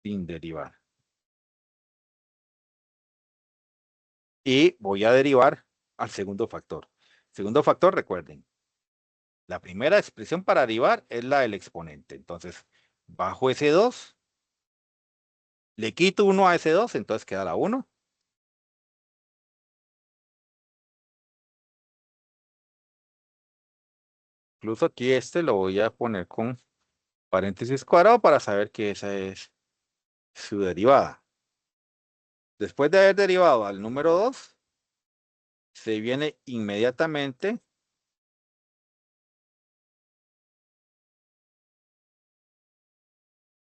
sin derivar. Y voy a derivar al segundo factor. Segundo factor, recuerden, la primera expresión para derivar es la del exponente. Entonces, bajo ese 2, le quito 1 a ese 2, entonces queda la 1. Incluso aquí este lo voy a poner con paréntesis cuadrado para saber que esa es su derivada. Después de haber derivado al número 2, se viene inmediatamente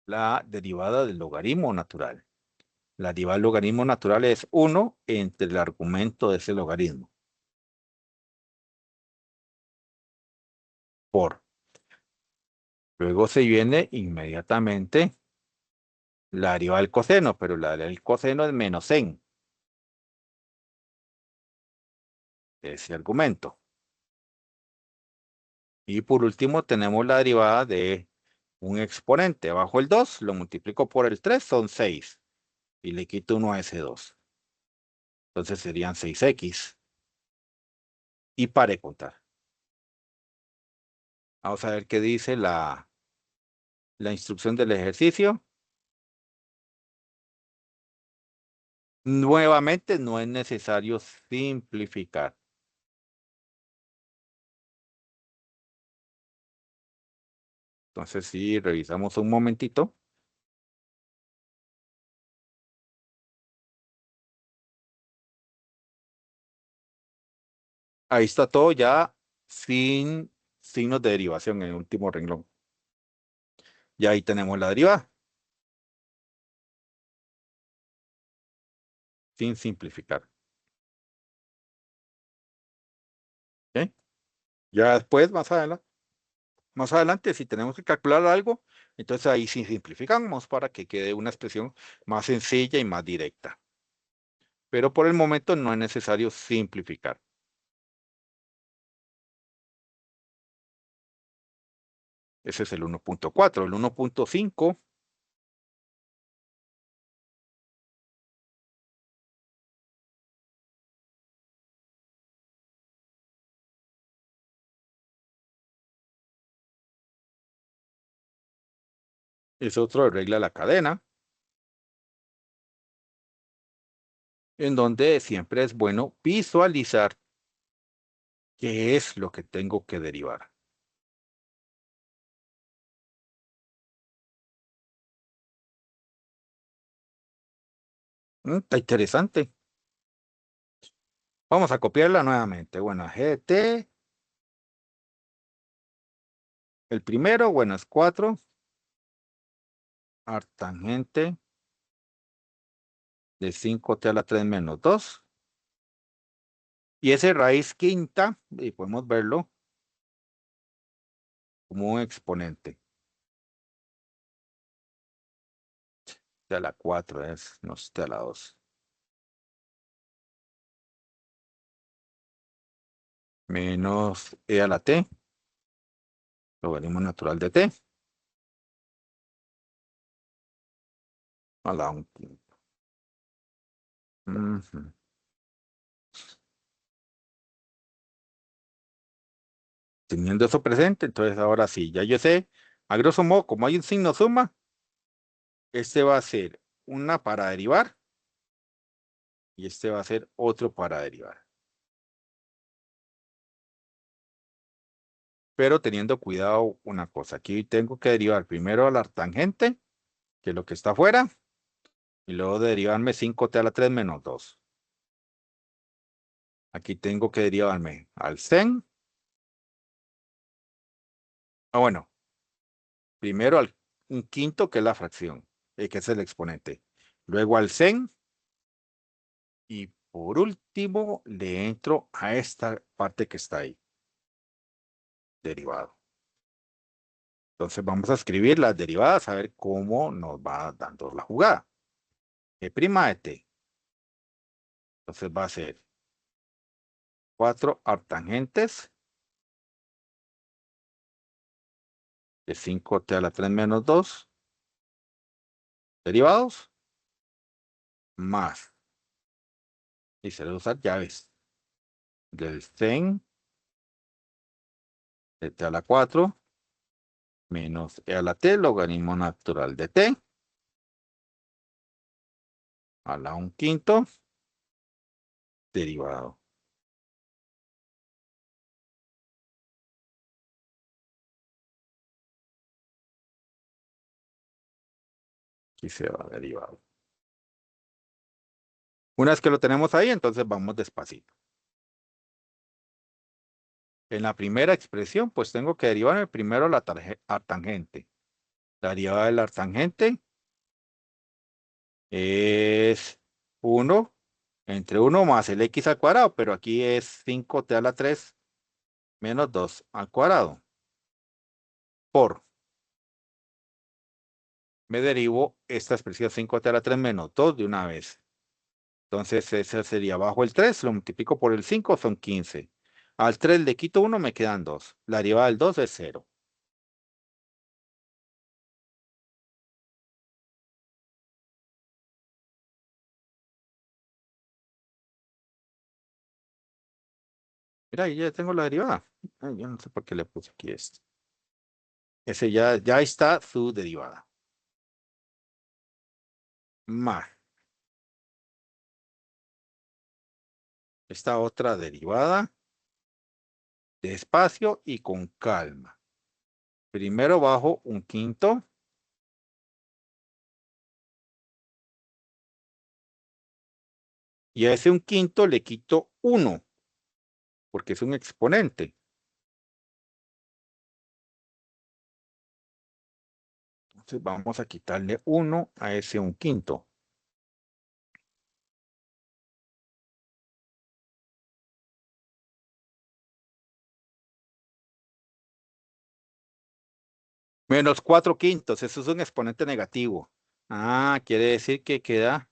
la derivada del logaritmo natural. La derivada del logaritmo natural es 1 entre el argumento de ese logaritmo. Por. Luego se viene inmediatamente la derivada del coseno, pero la del coseno es menos en ese argumento. Y por último tenemos la derivada de un exponente. Bajo el 2 lo multiplico por el 3, son 6. Y le quito 1 a ese 2. Entonces serían 6x. Y para de contar. Vamos a ver qué dice la instrucción del ejercicio. Nuevamente no es necesario simplificar. Entonces, si revisamos un momentito, ahí está todo ya sin signos de derivación en el último renglón. Y ahí tenemos la derivada, sin simplificar. ¿Ok? Ya después, más adelante, si tenemos que calcular algo, entonces ahí sí simplificamos para que quede una expresión más sencilla y más directa. Pero por el momento no es necesario simplificar. Ese es el 1.4. El 1.5 es otro de regla de la cadena, en donde siempre es bueno visualizar qué es lo que tengo que derivar. Está interesante. Vamos a copiarla nuevamente. Bueno, g de t, el primero, bueno, es 4. Arctangente de 5t a la 3 menos 2. Y ese raíz quinta, y podemos verlo como un exponente. T a la 4 es, no es T a la 2. Menos e a la t, logaritmo natural de t, a la 1 quinto. Ujú. Teniendo eso presente, entonces ahora sí, ya yo sé, a grosso modo, como hay un signo suma, este va a ser una para derivar y este va a ser otro para derivar. Pero teniendo cuidado una cosa, aquí tengo que derivar primero a la tangente, que es lo que está afuera, y luego derivarme 5t a la 3 menos 2. Aquí tengo que derivarme al sen. Bueno, primero al un quinto, que es la fracción, que es el exponente. Luego al sen. Y por último, le entro a esta parte que está ahí, derivado. Entonces vamos a escribir las derivadas a ver cómo nos va dando la jugada. E' de t. Entonces va a ser 4 arctangentes de 5t a la 3 menos 2 derivados más, y se debe usar llaves, del sen de t a la 4 menos e a la t, logaritmo natural de t a la 1 quinto derivado. Aquí se va derivado. Una vez que lo tenemos ahí, entonces vamos despacito. En la primera expresión, pues tengo que derivarme primero la arctangente. La derivada de la arctangente es 1 entre 1 más el x al cuadrado, pero aquí es 5t a la 3 menos 2 al cuadrado. Por, me derivo esta expresión 5t a la 3 menos 2 de una vez. Entonces, ese sería bajo el 3, lo multiplico por el 5, son 15. Al 3 le quito 1, me quedan 2. La derivada del 2 es 0. Mira, ahí ya tengo la derivada. Ay, yo no sé por qué le puse aquí esto. Ese ya está su derivada. Más esta otra derivada, despacio y con calma. Primero bajo un quinto. Y a ese un quinto le quito 1, porque es un exponente. Entonces vamos a quitarle 1 a ese un quinto. Menos 4 quintos, eso es un exponente negativo. Ah, quiere decir que queda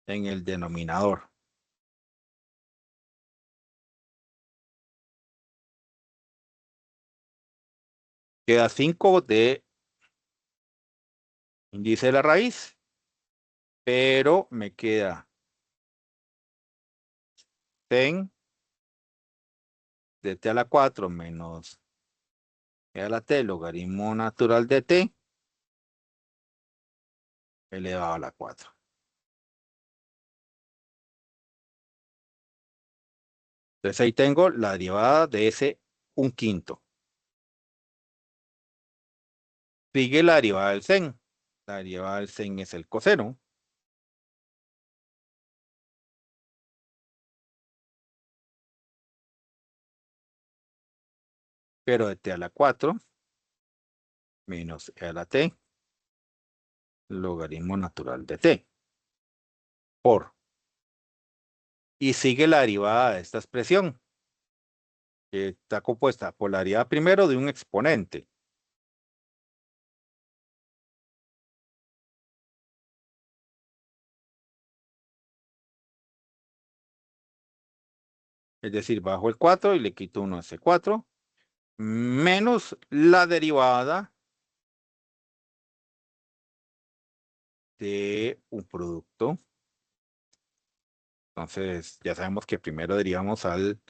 en el denominador. Queda 5 de índice de la raíz, pero me queda 10 de t a la 4 menos e a la t, logaritmo natural de t, elevado a la 4. Entonces ahí tengo la derivada de ese un quinto. Sigue la derivada del sen. La derivada del sen es el coseno. pero de t a la 4 menos e a la t, logaritmo natural de t, por. Y sigue la derivada de esta expresión, que está compuesta por la derivada primero de un exponente. Es decir, bajo el 4 y le quito 1 a ese 4, menos la derivada de un producto. Entonces, ya sabemos que primero derivamos al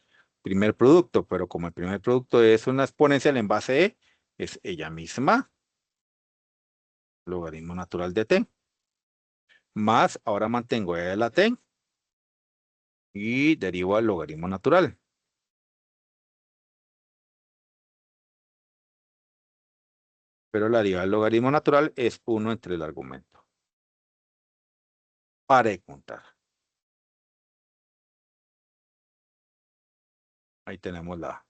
primer producto, pero como el primer producto es una exponencial en base E, es ella misma, logaritmo natural de t, más, ahora mantengo e a la t y derivo al logaritmo natural. Pero la derivada del logaritmo natural es 1 entre el argumento. Para de contar. Ahí tenemos la.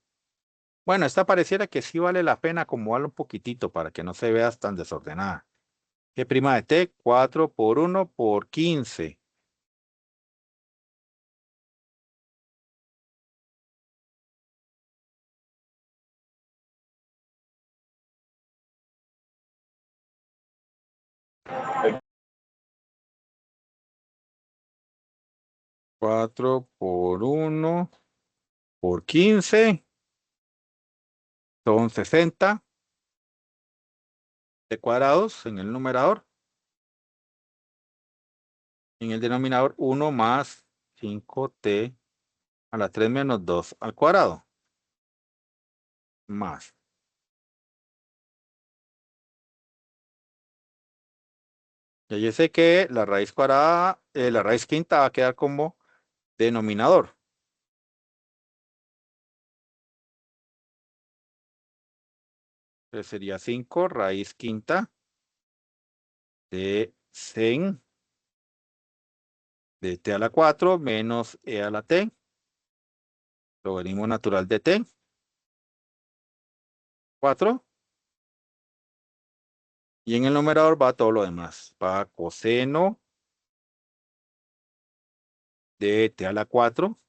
Bueno, esta pareciera que sí vale la pena acomodarla un poquitito para que no se vea tan desordenada. G' de t, 4 por 1 por 15. Cuatro por 1 por 15 son 60 de cuadrados en el numerador. En el denominador 1 más 5t a la 3 menos 2 al cuadrado. Más. Ya yo sé que la raíz cuadrada, la raíz quinta va a quedar como denominador. Entonces sería 5 raíz quinta de 100 de t a la 4 menos e a la t, logaritmo natural de t, 4. Y en el numerador va todo lo demás. Va coseno de t a la 4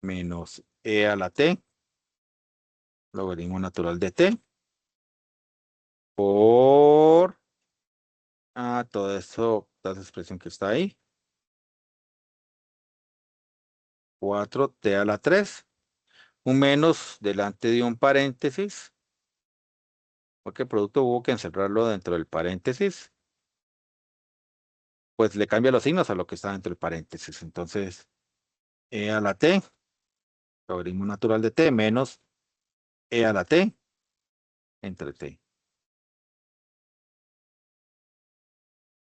menos e a la t, logaritmo natural de t, por todo eso, toda esa expresión que está ahí. 4t a la 3, un menos delante de un paréntesis, porque el producto hubo que encerrarlo dentro del paréntesis, pues le cambia los signos a lo que está dentro del paréntesis. Entonces, e a la t, logaritmo natural de t, menos e a la t entre t.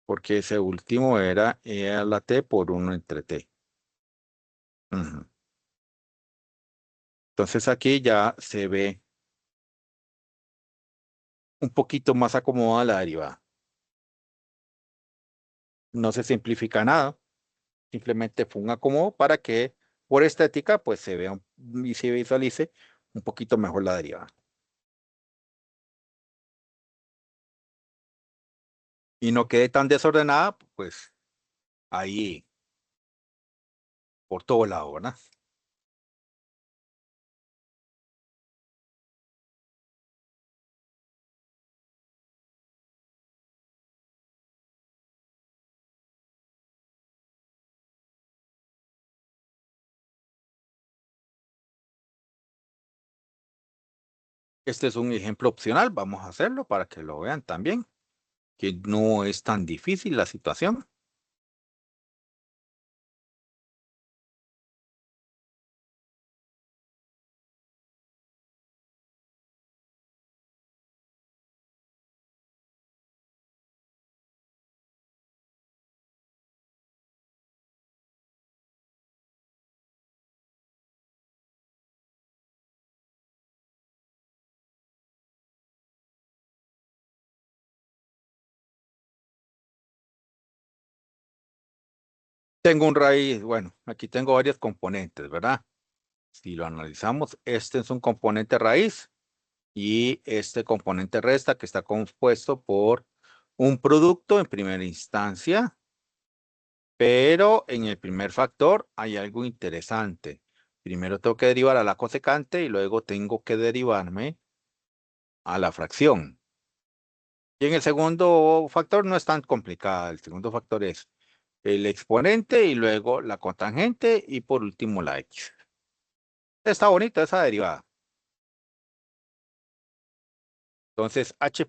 Porque ese último era e a la t por 1 entre t. Ujú. Entonces aquí ya se ve un poquito más acomodada la derivada. No se simplifica nada, simplemente fue un acomodo para que por estética pues se vea y se visualice un poquito mejor la derivada. Y no quede tan desordenada, pues ahí por todo lado, ¿verdad? Este es un ejemplo opcional, vamos a hacerlo para que lo vean también, que no es tan difícil la situación. Tengo un raíz, bueno, aquí tengo varios componentes, ¿verdad? Si lo analizamos, este es un componente raíz y este componente resta que está compuesto por un producto en primera instancia, pero en el primer factor hay algo interesante. Primero tengo que derivar a la cosecante y luego tengo que derivarme a la fracción. Y en el segundo factor no es tan complicado. El segundo factor es el exponente y luego la cotangente y por último la x. Está bonita esa derivada. Entonces, h'.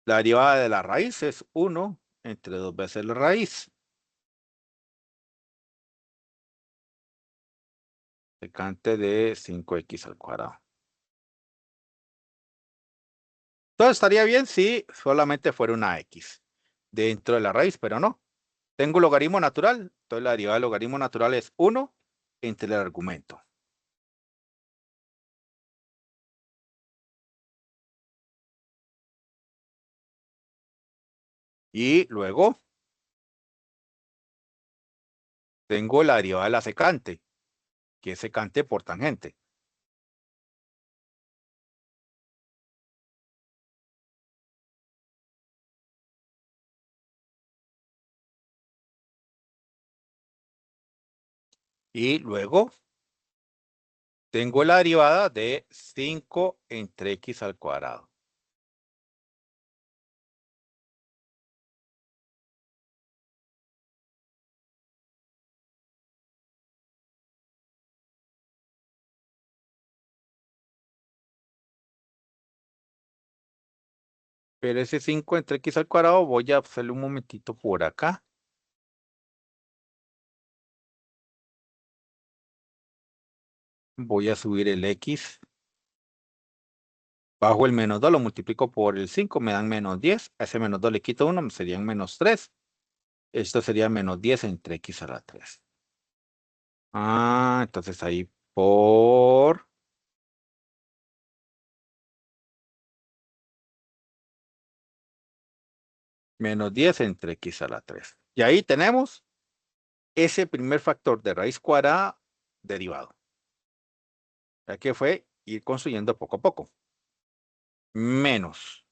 La derivada de la raíz es 1 entre 2 veces la raíz. Secante de 5x al cuadrado. Entonces estaría bien si solamente fuera una x dentro de la raíz, pero no. Tengo logaritmo natural, entonces la derivada del logaritmo natural es 1 entre el argumento. Y luego tengo la derivada de la secante, que es secante por tangente. Y luego tengo la derivada de 5 entre x al cuadrado. Pero ese 5 entre x al cuadrado voy a hacerle un momentito por acá. Voy a subir el x. Bajo el menos 2 lo multiplico por el 5, me dan menos 10. A ese menos 2 le quito 1, me serían menos 3. Esto sería menos 10 entre x a la 3. Entonces ahí por menos 10 entre x a la 3. Y ahí tenemos ese primer factor de raíz cuadrada derivado. Ya que fue ir construyendo poco a poco. Menos.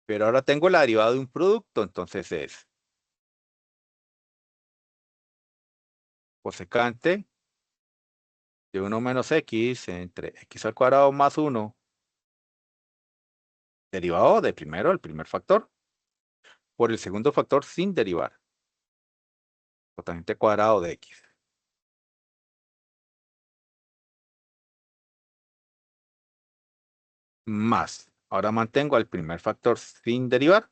Pero ahora tengo la derivada de un producto, entonces es cosecante de 1 menos x entre x al cuadrado más 1, derivado de primero, el primer factor, por el segundo factor sin derivar, cotangente cuadrado de x. Más, ahora mantengo al primer factor sin derivar,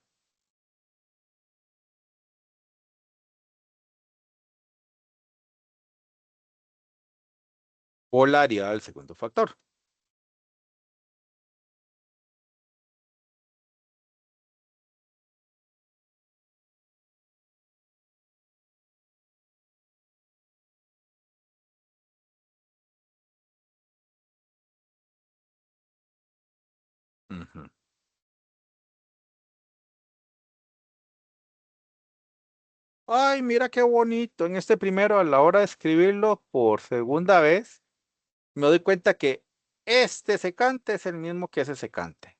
por la derivada del segundo factor. Ujú. Ay, mira qué bonito. En este primero, a la hora de escribirlo por segunda vez, me doy cuenta que este secante es el mismo que ese secante.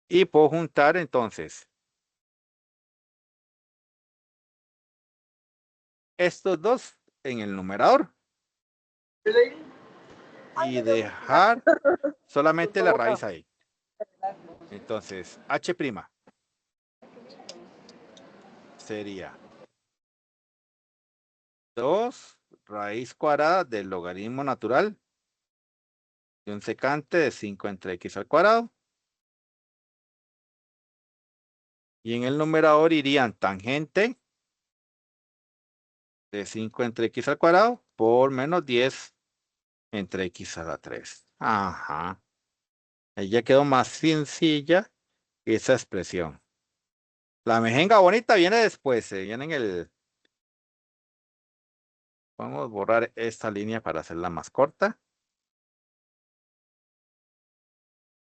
Y puedo juntar entonces estos dos en el numerador y dejar solamente la raíz ahí. Entonces, h' sería 2 raíz cuadrada del logaritmo natural de un secante de 5 entre x al cuadrado. Y en el numerador irían tangente de 5 entre x al cuadrado por menos 10 entre x a la 3. Ajá. Ahí ya quedó más sencilla esa expresión. La mejenga bonita viene después, viene en el... Vamos a borrar esta línea para hacerla más corta.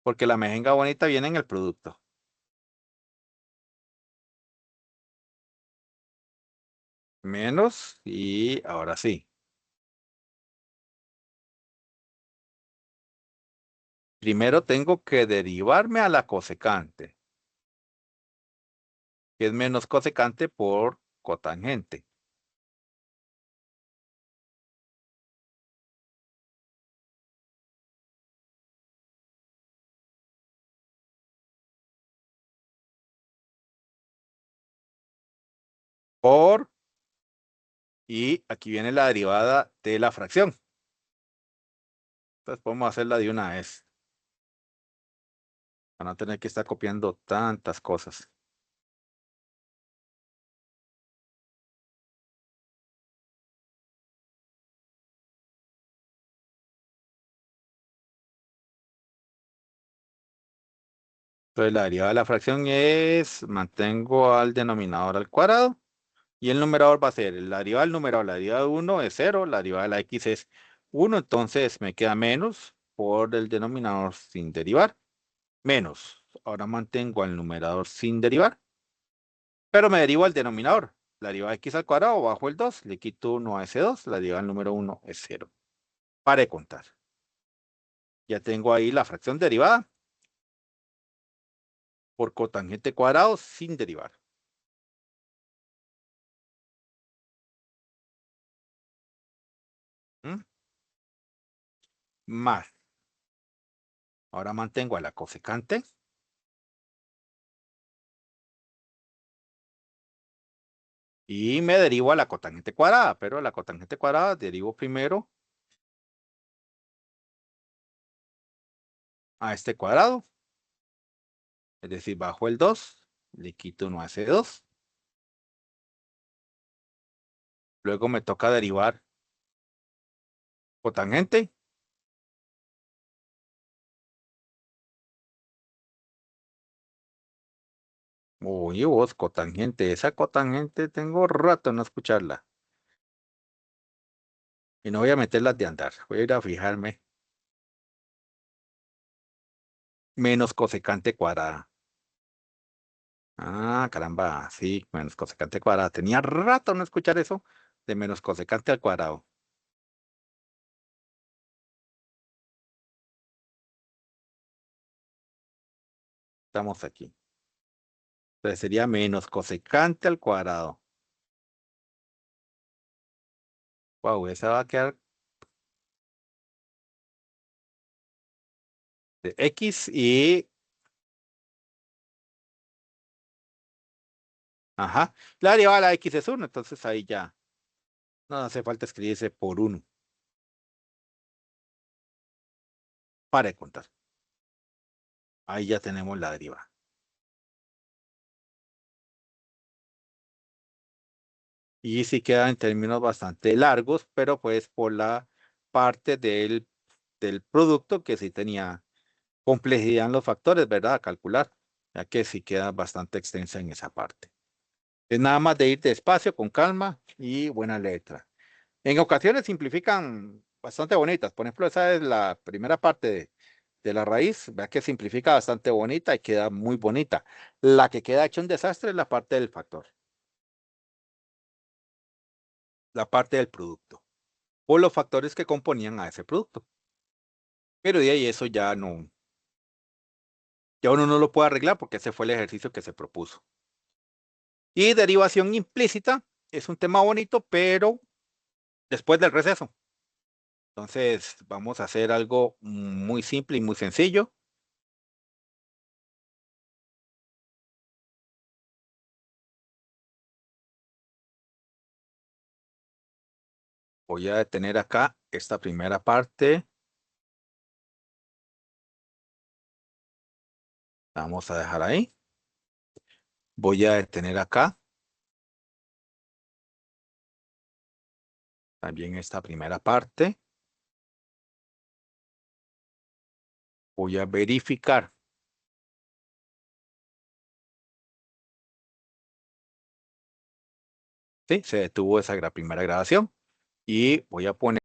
Porque la mejenga bonita viene en el producto. Menos y ahora sí. Primero tengo que derivarme a la cosecante, que es menos cosecante por cotangente. Por, y aquí viene la derivada de la fracción. Entonces podemos hacerla de una vez, para no tener que estar copiando tantas cosas. Entonces la derivada de la fracción es, mantengo al denominador al cuadrado, y el numerador va a ser la derivada del numerador, la derivada de 1 es 0, la derivada de la x es 1, entonces me queda menos por el denominador sin derivar, menos. Ahora mantengo al numerador sin derivar, pero me derivo al denominador. La derivada de x al cuadrado bajo el 2, le quito 1 a ese 2, la derivada del número 1 es 0. Para de contar. Ya tengo ahí la fracción derivada por cotangente cuadrado sin derivar. ¿Mm? Más. Ahora mantengo a la cosecante. Y me derivo a la cotangente cuadrada, pero la cotangente cuadrada derivo primero a este cuadrado, es decir, bajo el 2, le quito 1 a ese 2. Luego me toca derivar cotangente. Oye, vos, cotangente, esa cotangente tengo rato en no escucharla. Y no voy a meterlas de andar, voy a ir a fijarme. Menos cosecante cuadrada. Ah, caramba, sí, menos cosecante cuadrada. Tenía rato no escuchar eso de menos cosecante al cuadrado. Estamos aquí. Entonces sería menos cosecante al cuadrado. Wow, esa va a quedar de X y, ajá, la derivada de la X es 1, entonces ahí ya no hace falta escribirse por 1 para de contar. Ahí ya tenemos la derivada. Y sí queda en términos bastante largos, pero pues por la parte del producto que sí tenía complejidad en los factores, ¿verdad? A calcular, ya que sí queda bastante extensa en esa parte. Es nada más de ir despacio, con calma y buena letra. En ocasiones simplifican bastante bonitas. Por ejemplo, esa es la primera parte de la raíz. Vea que simplifica bastante bonita y queda muy bonita. La que queda hecha un desastre es la parte del factor, la parte del producto, o los factores que componían a ese producto. Pero de ahí eso ya no, ya uno no lo puede arreglar porque ese fue el ejercicio que se propuso. Y derivación implícita es un tema bonito, pero después del receso. Entonces, vamos a hacer algo muy simple y muy sencillo. Voy a detener acá esta primera parte. La vamos a dejar ahí. Voy a detener acá también esta primera parte. Voy a verificar. Sí, se detuvo esa primera grabación. Y voy a poner